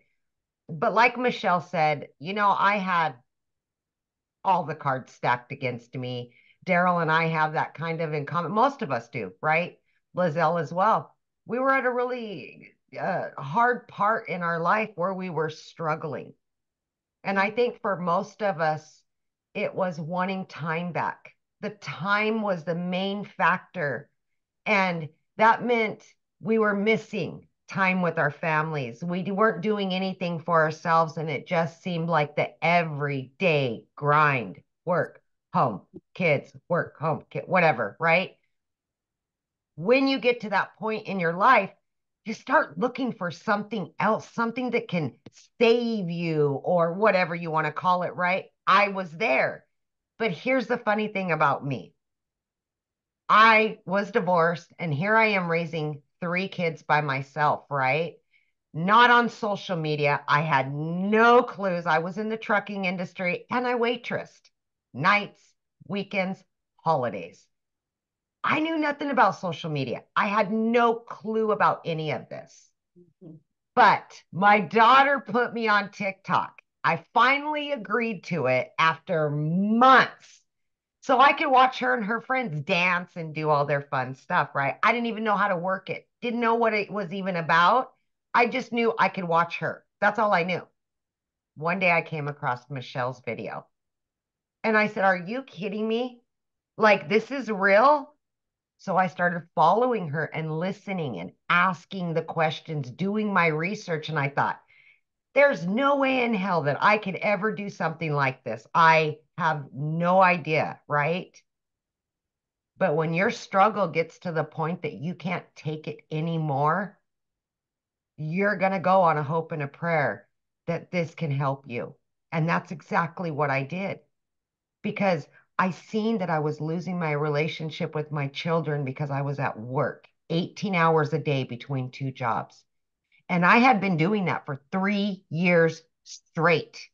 But like Michelle said, I had all the cards stacked against me. Daryl and I have that kind of in common. Most of us do, right? Lizelle as well. We were at a really hard part in our life where we were struggling. And I think for most of us, it was wanting time back. The time was the main factor. And that meant we were missing time with our families. We weren't doing anything for ourselves. And it just seemed like the everyday grind, work, home, kids, work, home, kid, whatever, right? When you get to that point in your life, you start looking for something else, something that can save you or whatever you want to call it, right? I was there. But here's the funny thing about me. I was divorced and here I am raising 3 kids by myself, right? Not on social media. I had no clues. I was in the trucking industry and I waitressed nights, weekends, holidays. I knew nothing about social media. I had no clue about any of this. But my daughter put me on TikTok. I finally agreed to it after months. So I could watch her and her friends dance and do all their fun stuff, right? I didn't even know how to work it. Didn't know what it was even about. I just knew I could watch her. That's all I knew. One day I came across Michelle's video and I said, "Are you kidding me? Like, this is real?" So I started following her and listening and asking the questions, doing my research. And I thought, there's no way in hell that I could ever do something like this. I have no idea, right? But when your struggle gets to the point that you can't take it anymore, you're going to go on a hope and a prayer that this can help you. And that's exactly what I did, because I seen that I was losing my relationship with my children because I was at work 18 hours a day between 2 jobs. And I had been doing that for 3 years straight.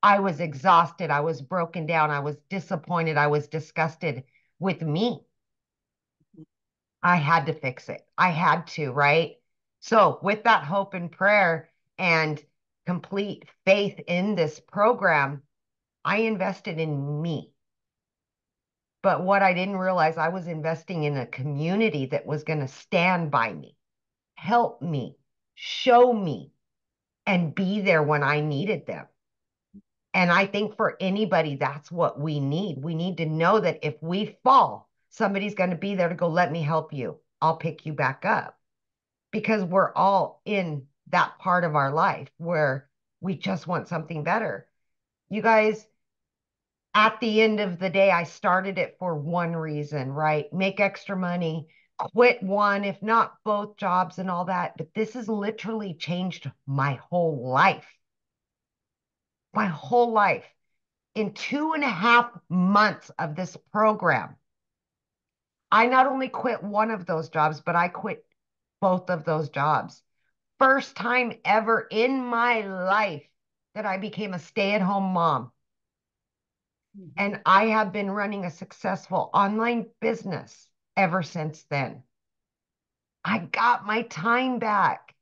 I was exhausted. I was broken down. I was disappointed. I was disgusted with me. I had to fix it. I had to, right? So with that hope and prayer and complete faith in this program, I invested in me. But what I didn't realize, I was investing in a community that was going to stand by me, help me, show me, and be there when I needed them. And I think for anybody, that's what we need. We need to know that if we fall, somebody's going to be there to go, "Let me help you. I'll pick you back up." Because we're all in that part of our life where we just want something better. You guys, at the end of the day, I started it for one reason, right? Make extra money, quit one, if not both jobs and all that. But this has literally changed my whole life. My whole life. In 2.5 months of this program, I not only quit one of those jobs, but I quit both of those jobs. First time ever in my life that I became a stay-at-home mom. And I have been running a successful online business ever since then. I got my time back.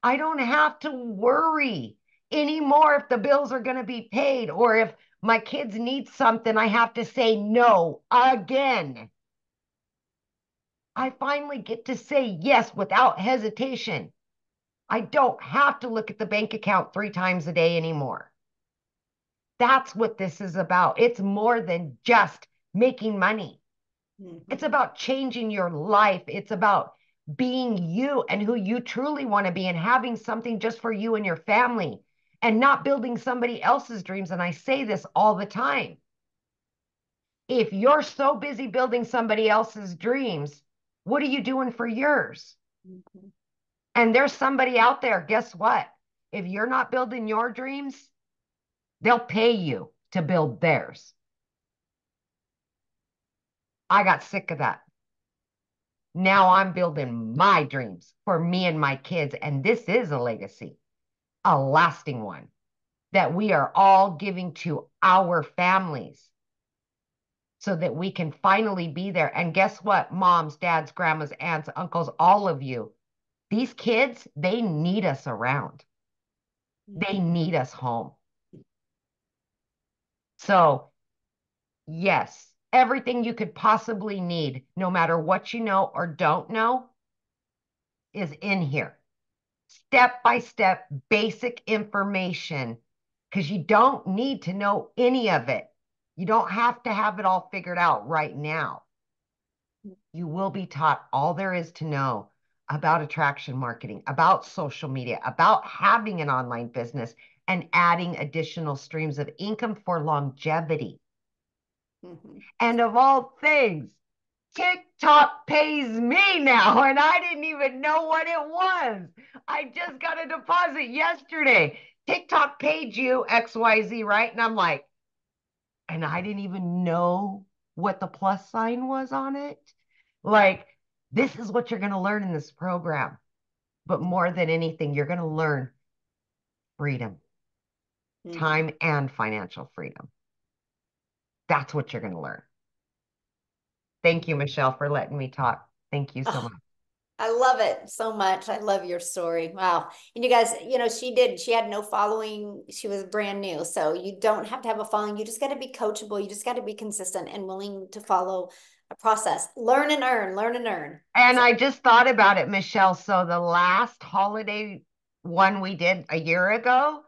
I don't have to worry anymore if the bills are going to be paid, or if my kids need something, I have to say no again. I finally get to say yes without hesitation. I don't have to look at the bank account 3 times a day anymore. That's what this is about. It's more than just making money. It's about changing your life. It's about being you and who you truly want to be and having something just for you and your family and not building somebody else's dreams. And I say this all the time. If you're so busy building somebody else's dreams, what are you doing for yours? Mm-hmm. And there's somebody out there, guess what? If you're not building your dreams, they'll pay you to build theirs. I got sick of that. Now I'm building my dreams for me and my kids. And this is a legacy, a lasting one that we are all giving to our families so that we can finally be there. And guess what? Moms, dads, grandmas, aunts, uncles, all of you, these kids, they need us around. They need us home. So, yes, everything you could possibly need, no matter what you know or don't know, is in here. Step by step, basic information, because you don't need to know any of it. You don't have to have it all figured out right now. You will be taught all there is to know about attraction marketing, about social media, about having an online business, and adding additional streams of income for longevity. Mm-hmm. And of all things, TikTok pays me now, and I didn't even know what it was. I just got a deposit yesterday. TikTok paid you XYZ, right? And I'm like, and I didn't even know what the plus sign was on it. Like, this is what you're going to learn in this program. But more than anything, you're going to learn freedom, time, and financial freedom. That's what you're going to learn. Thank you, Michelle, for letting me talk. Thank you so much. I love it so much. I love your story. Wow. And you guys, she had no following. She was brand new. So you don't have to have a following. You just got to be coachable. You just got to be consistent and willing to follow a process. Learn and earn, learn and earn. And I just thought about it, Michelle. So the last holiday one we did a year ago,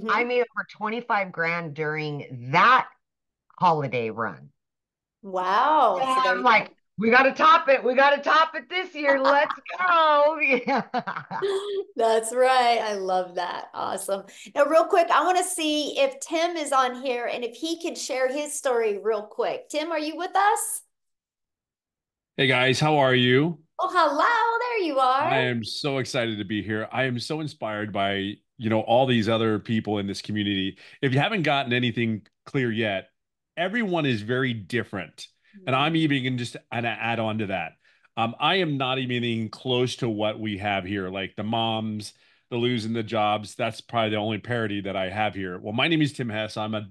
I made over 25 grand during that holiday run. Wow. So So there I'm you like, we got to top it. We got to top it this year. Let's go. Yeah. That's right. I love that. Awesome. Now, real quick, I want to see if Tim is on here and if he could share his story real quick. Tim, are you with us? Hey guys, how are you? Oh, hello. There you I are. am so excited to be here. I am so inspired by, all these other people in this community. If you haven't gotten anything clear yet, everyone is very different. And I'm even going just to add on to that. I am not even close to what we have here, like the moms, the losing the jobs. That's probably the only parity that I have here. Well, my name is Tim Hess. I'm a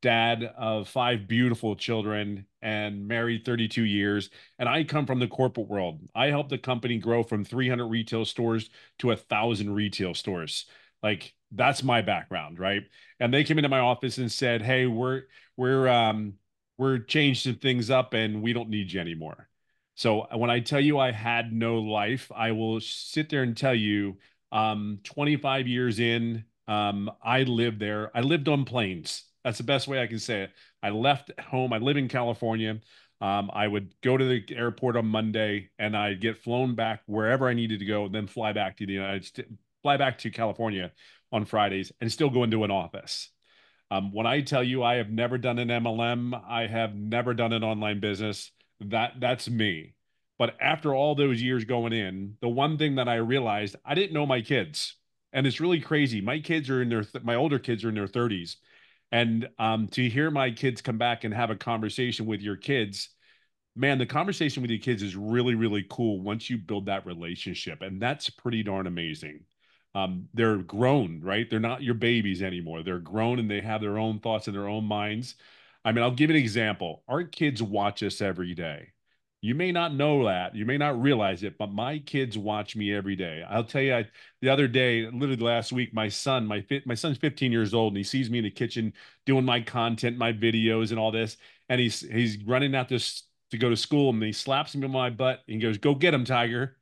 dad of 5 beautiful children and married 32 years. And I come from the corporate world. I helped the company grow from 300 retail stores to 1,000 retail stores. Like that's my background, right? And they came into my office and said, "Hey, we're changing things up, and we don't need you anymore." So when I tell you I had no life, I will sit there and tell you, 25 years in, I lived there. I lived on planes. That's the best way I can say it. I left home. I live in California. I would go to the airport on Monday and I'd get flown back wherever I needed to go, and then fly back to the United States, fly back to California on Fridays and still go into an office. When I tell you I have never done an MLM, I have never done an online business, that's me. But after all those years going in, the one thing that I realized, I didn't know my kids. And it's really crazy. My older kids are in their 30s. And to hear my kids come back and have a conversation with your kids, man, the conversation with your kids is really, really cool once you build that relationship. And that's pretty darn amazing. They're grown, right? They're not your babies anymore. They're grown and they have their own thoughts and their own minds. I mean, I'll give you an example. Our kids watch us every day. You may not know that, you may not realize it, but my kids watch me every day. I'll tell you, the other day, literally last week, my son's 15 years old, and he sees me in the kitchen doing my content, my videos, and all this, and he's running out this to go to school, and he slaps me on my butt and goes, "Go get him, Tiger!"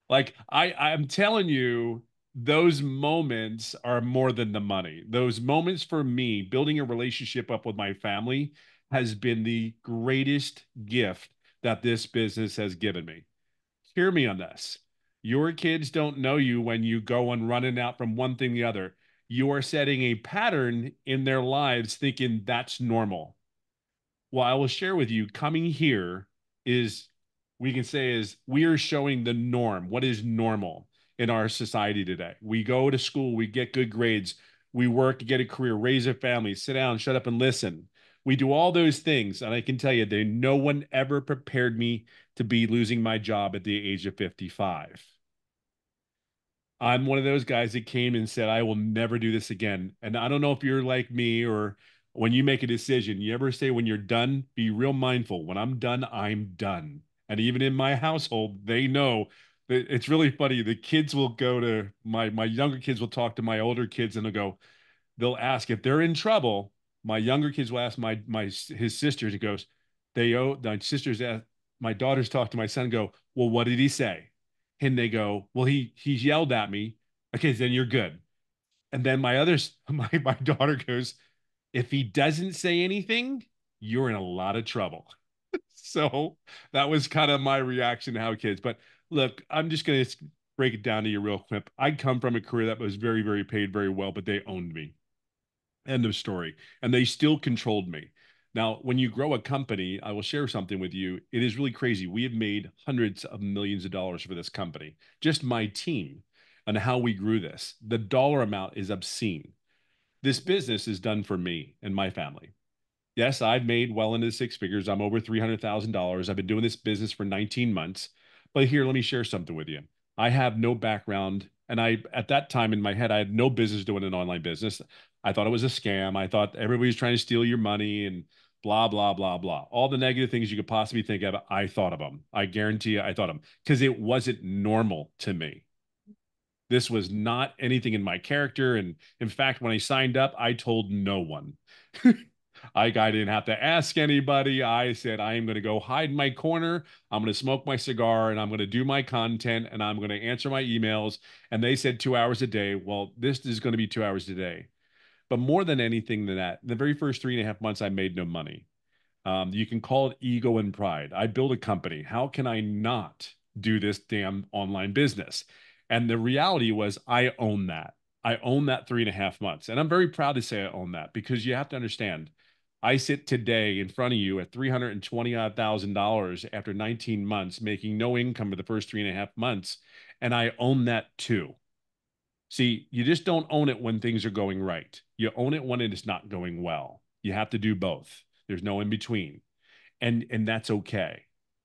Like I'm telling you, those moments are more than the money. Those moments for me, building a relationship up with my family has been the greatest gift that this business has given me. hear me on this. Your kids don't know you when you go and running out from one thing to the other. You are setting a pattern in their lives thinking that's normal. Well, I will share with you, coming here is, we can say, is we are showing the norm. What is normal in our society today? We go to school, we get good grades, we work, get a career, raise a family, sit down, shut up and listen. We do all those things. And I can tell you that no one ever prepared me to be losing my job at the age of 55. I'm one of those guys that came and said, I will never do this again. And I don't know if you're like me, or when you make a decision, you ever say when you're done, be real mindful. When I'm done, I'm done. And even in my household, they know that it's really funny. The kids will go to my younger kids will talk to my older kids and they'll ask if they're in trouble. My younger kids will ask his sisters. He goes, my sisters ask, my daughters talk to my son and go, well, what did he say? And they go, well, he yelled at me. Okay, then you're good. And then my daughter goes, if he doesn't say anything, you're in a lot of trouble. So that was kind of my reaction to how kids. But look, I'm just going to break it down to you real quick. I come from a career that was very, very paid very well, but they owned me. End of story. And they still controlled me. Now, when you grow a company, I will share something with you. It is really crazy. We have made hundreds of millions of dollars for this company, just my team, and how we grew this. The dollar amount is obscene. This business is done for me and my family. Yes, I've made well into six figures. I'm over $300,000. I've been doing this business for 19 months. But here, let me share something with you. I have no background. And at that time in my head, I had no business doing an online business. I thought it was a scam. I thought everybody was trying to steal your money and blah, blah, blah, blah. All the negative things you could possibly think of, I thought of them. I guarantee you, I thought of them because it wasn't normal to me. This was not anything in my character. And in fact, when I signed up, I told no one. I didn't have to ask anybody. I said, I am going to go hide in my corner. I'm going to smoke my cigar and I'm going to do my content and I'm going to answer my emails. And they said 2 hours a day. Well, this is going to be 2 hours a day. But more than anything than that, the very first 3.5 months, I made no money. You can call it ego and pride. I built a company. How can I not do this damn online business? And the reality was I own that. I own that 3.5 months. And I'm very proud to say I own that because you have to understand, I sit today in front of you at $320,000 after 19 months, making no income for the first 3.5 months. And I own that too. See, you just don't own it when things are going right. You own it when it is not going well. You have to do both. There's no in between. And that's okay.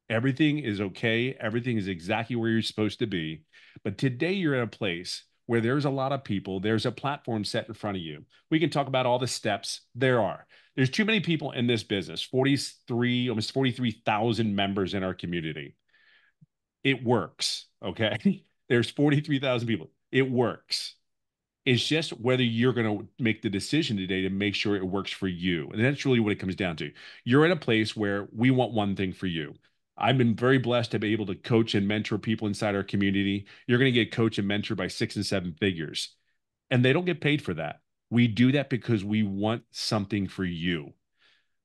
Everything is okay. Everything is exactly where you're supposed to be. But today you're in a place where there's a lot of people, there's a platform set in front of you. We can talk about all the steps there are. There's too many people in this business, 43, almost 43,000 members in our community. It works, okay? There's 43,000 people. It works. It's just whether you're going to make the decision today to make sure it works for you. And that's really what it comes down to. You're in a place where we want one thing for you. I've been very blessed to be able to coach and mentor people inside our community. You're going to get coached and mentored by 6 and 7 figures, and they don't get paid for that. We do that because we want something for you.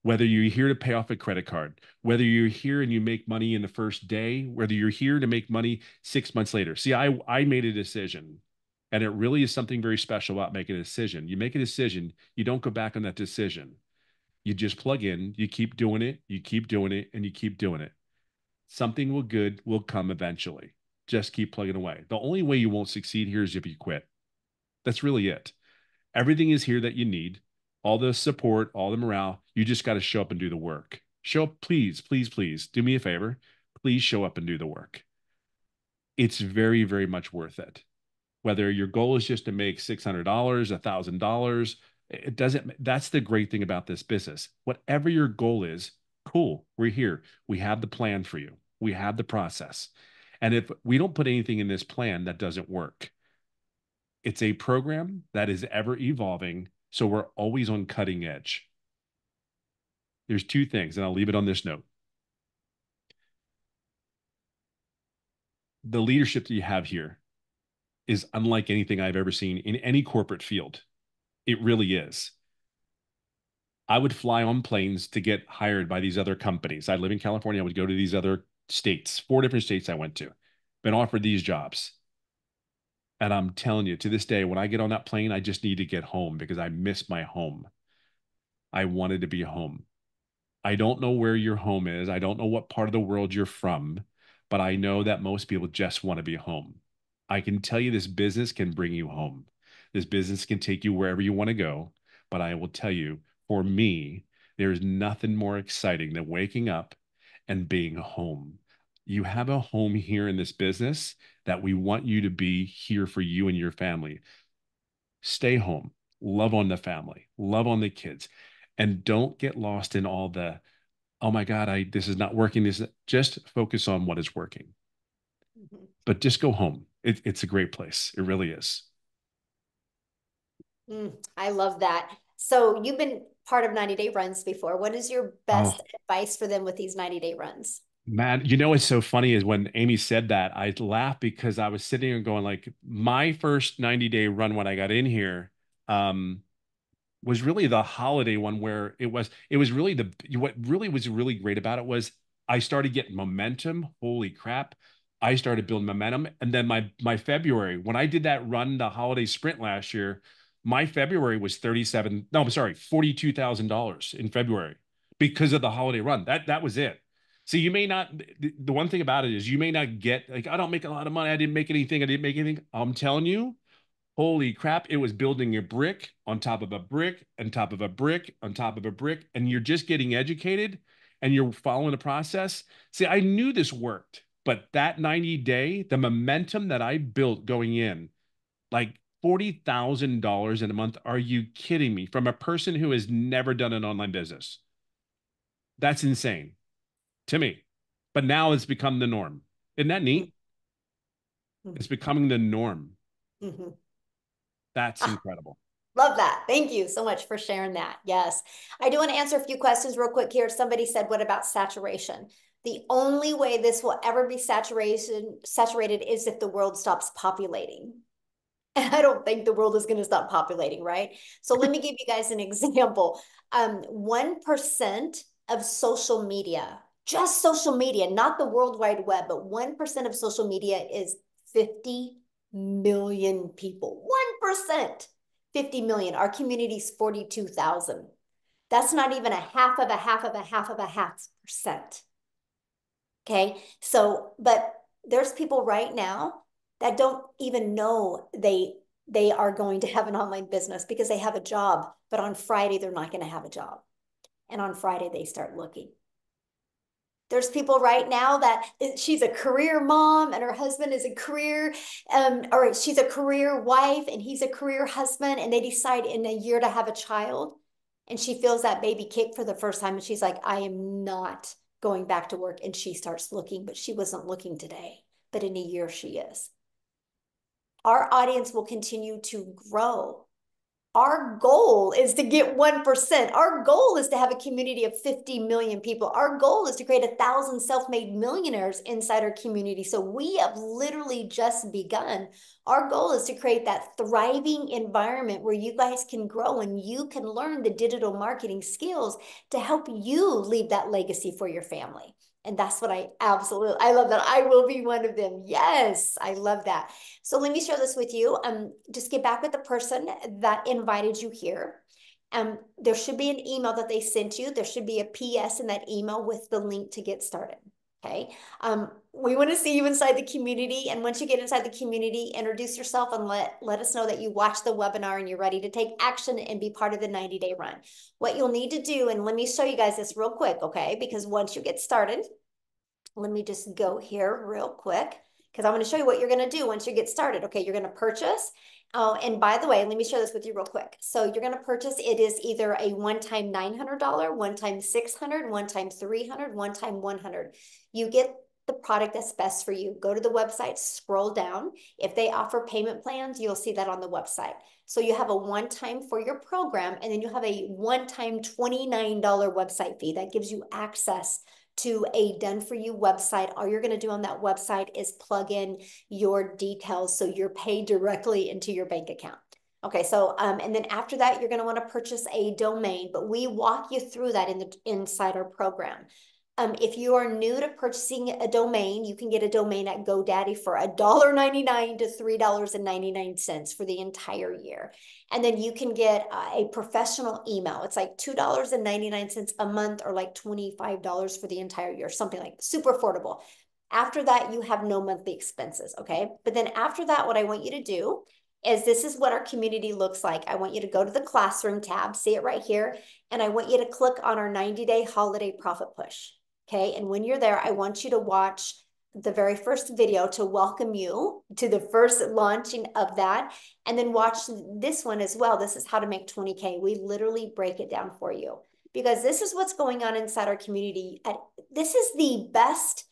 Whether you're here to pay off a credit card, whether you're here and you make money in the first day, whether you're here to make money 6 months later. See, I made a decision, and it really is something very special about making a decision. You make a decision, you don't go back on that decision. You just plug in, you keep doing it, you keep doing it, and you keep doing it. Something good will come eventually. Just keep plugging away. The only way you won't succeed here is if you quit. That's really it. Everything is here that you need. All the support, all the morale. You just got to show up and do the work. Show up, please, please, please. Do me a favor. Please show up and do the work. It's very, very much worth it. Whether your goal is just to make $600, $1,000, it doesn't. That's the great thing about this business. Whatever your goal is, cool. We're here. We have the plan for you. We have the process. And if we don't put anything in this plan, that doesn't work. It's a program that is ever evolving, so we're always on cutting edge. There's two things, and I'll leave it on this note. The leadership that you have here is unlike anything I've ever seen in any corporate field. It really is. I would fly on planes to get hired by these other companies. I live in California. I would go to these other states, 4 different states I went to. been offered these jobs. And I'm telling you, to this day, when I get on that plane, I just need to get home because I miss my home. I wanted to be home. I don't know where your home is. I don't know what part of the world you're from, but I know that most people just want to be home. I can tell you this business can bring you home. This business can take you wherever you want to go. But I will tell you, for me, there's nothing more exciting than waking up and being home. You have a home here in this business that we want you to be here for you and your family. Stay home, love on the family, love on the kids, and don't get lost in all the, oh my God, this is not working. Just focus on what is working. Mhm. But just go home. It's a great place. It really is. I love that. So you've been part of 90-day runs before. What is your best Oh, advice for them with these 90-day runs? man, you know what's so funny is when Amy said that, I laughed because I was sitting and going like my first 90-day run when I got in here, um, was really the holiday one where it was really what really was really great about it was I started getting momentum. Holy crap. I started building momentum. And then my February, when I did that run, the holiday sprint last year, my February was 37, no, I'm sorry, $42,000 in February because of the holiday run. That was it. So you may not, the one thing about it is you may not get like, I don't make a lot of money. I didn't make anything. I didn't make anything. I'm telling you, holy crap, it was building a brick on top of a brick on top of a brick on top of a brick, and you're just getting educated and you're following the process. See, I knew this worked, but that 90-day, the momentum that I built going in, like $40,000 in a month, are you kidding me? From a person who has never done an online business. That's insane to me. But now it's become the norm. Isn't that neat? It's becoming the norm. Mm-hmm. That's incredible. Love that. Thank you so much for sharing that. Yes. I do want to answer a few questions real quick here. Somebody said, what about saturation? The only way this will ever be saturated is if the world stops populating. And I don't think the world is going to stop populating, right? So let me give you guys an example. 1% of social media, just social media, not the World Wide Web, but 1% of social media is 50 million people. 1%. 50 million. Our community's 42,000. That's not even a half of a half of a half of a half percent. Okay. So, but there's people right now that don't even know they are going to have an online business because they have a job, but on Friday they're not going to have a job. And on Friday they start looking. There's people right now that she's a career mom and her husband is a career, or she's a career wife and he's a career husband, and they decide in a year to have a child. And she feels that baby kick for the first time. And she's like, I am not going back to work. And she starts looking, but she wasn't looking today. But in a year, she is. Our audience will continue to grow. Our goal is to get 1%. Our goal is to have a community of 50 million people. Our goal is to create 1,000 self-made millionaires inside our community. So we have literally just begun. Our goal is to create that thriving environment where you guys can grow and you can learn the digital marketing skills to help you leave that legacy for your family. And that's what I love that. I will be one of them. Yes, I love that. So let me share this with you. Just get back with the person that invited you here. There should be an email that they sent you. There should be a PS in that email with the link to get started. Okay. We want to see you inside the community. And once you get inside the community, introduce yourself and let us know that you watched the webinar and you're ready to take action and be part of the 90-day run. What you'll need to do, and let me show you guys this real quick, okay? Because once you get started, let me just go here real quick because I'm going to show you what you're going to do once you get started. Okay, you're going to purchase. Oh, and by the way, let me share this with you real quick. So you're going to purchase, it is either a one-time $900, one-time $600, one-time $300, one-time $100. You get the product that's best for you. Go to the website, scroll down. If they offer payment plans, you'll see that on the website. So you have a one-time for your program, and then you have a one-time $29 website fee that gives you access to a done-for-you website. All you're going to do on that website is plug in your details so you're paid directly into your bank account. Okay, so and then after that, you're going to want to purchase a domain, but we walk you through that inside our program. If you are new to purchasing a domain, you can get a domain at GoDaddy for $1.99 to $3.99 for the entire year. And then you can get a professional email. It's like $2.99 a month or like $25 for the entire year, something like super affordable. After that, you have no monthly expenses, okay? But then after that, what I want you to do is this is what our community looks like. I want you to go to the classroom tab, see it right here, and I want you to click on our 90-day holiday profit push. Okay, and when you're there, I want you to watch the very first video to welcome you to the first launching of that. And then watch this one as well. This is how to make 20K. We literally break it down for you because this is what's going on inside our community. This is the best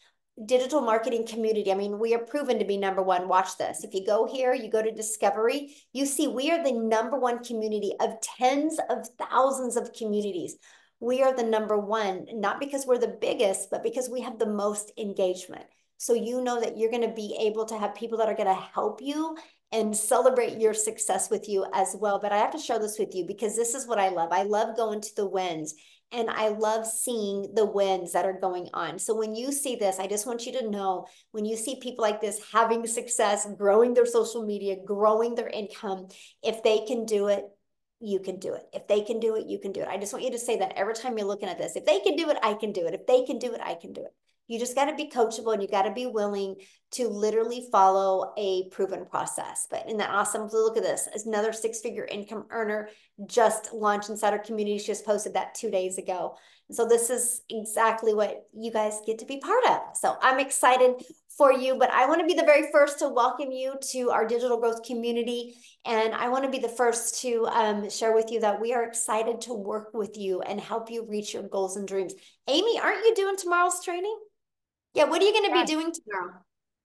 digital marketing community. I mean, we are proven to be number one. Watch this. If you go here, you go to Discovery, you see we are the number one community of tens of thousands of communities. We are the number one, not because we're the biggest, but because we have the most engagement. So you know that you're going to be able to have people that are going to help you and celebrate your success with you as well. But I have to share this with you because this is what I love. I love going to the wins and I love seeing the wins that are going on. So when you see this, I just want you to know, when you see people like this having success, growing their social media, growing their income, if they can do it, you can do it. If they can do it, you can do it. I just want you to say that every time you're looking at this. If they can do it, I can do it. If they can do it, I can do it. You just got to be coachable and you got to be willing to literally follow a proven process. But isn't that awesome? Look at this. It's another six-figure income earner just launched inside our community. She just posted that 2 days ago. So this is exactly what you guys get to be part of. So I'm excited for you, but I want to be the very first to welcome you to our digital growth community. And I want to be the first to share with you that we are excited to work with you and help you reach your goals and dreams. Amy, aren't you doing tomorrow's training? Yeah, what are you going to be doing tomorrow?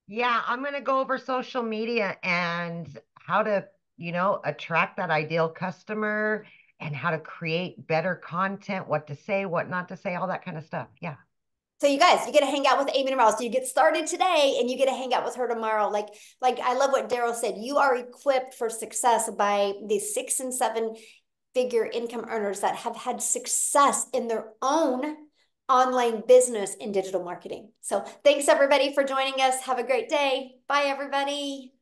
Yeah, I'm going to go over social media and how to, attract that ideal customer and how to create better content, what to say, what not to say, all that kind of stuff. Yeah. So you guys, you get to hang out with Amy tomorrow. So you get started today and you get to hang out with her tomorrow. Like I love what Daryl said. You are equipped for success by the 6 and 7 figure income earners that have had success in their own online business in digital marketing. So thanks everybody for joining us. Have a great day. Bye everybody.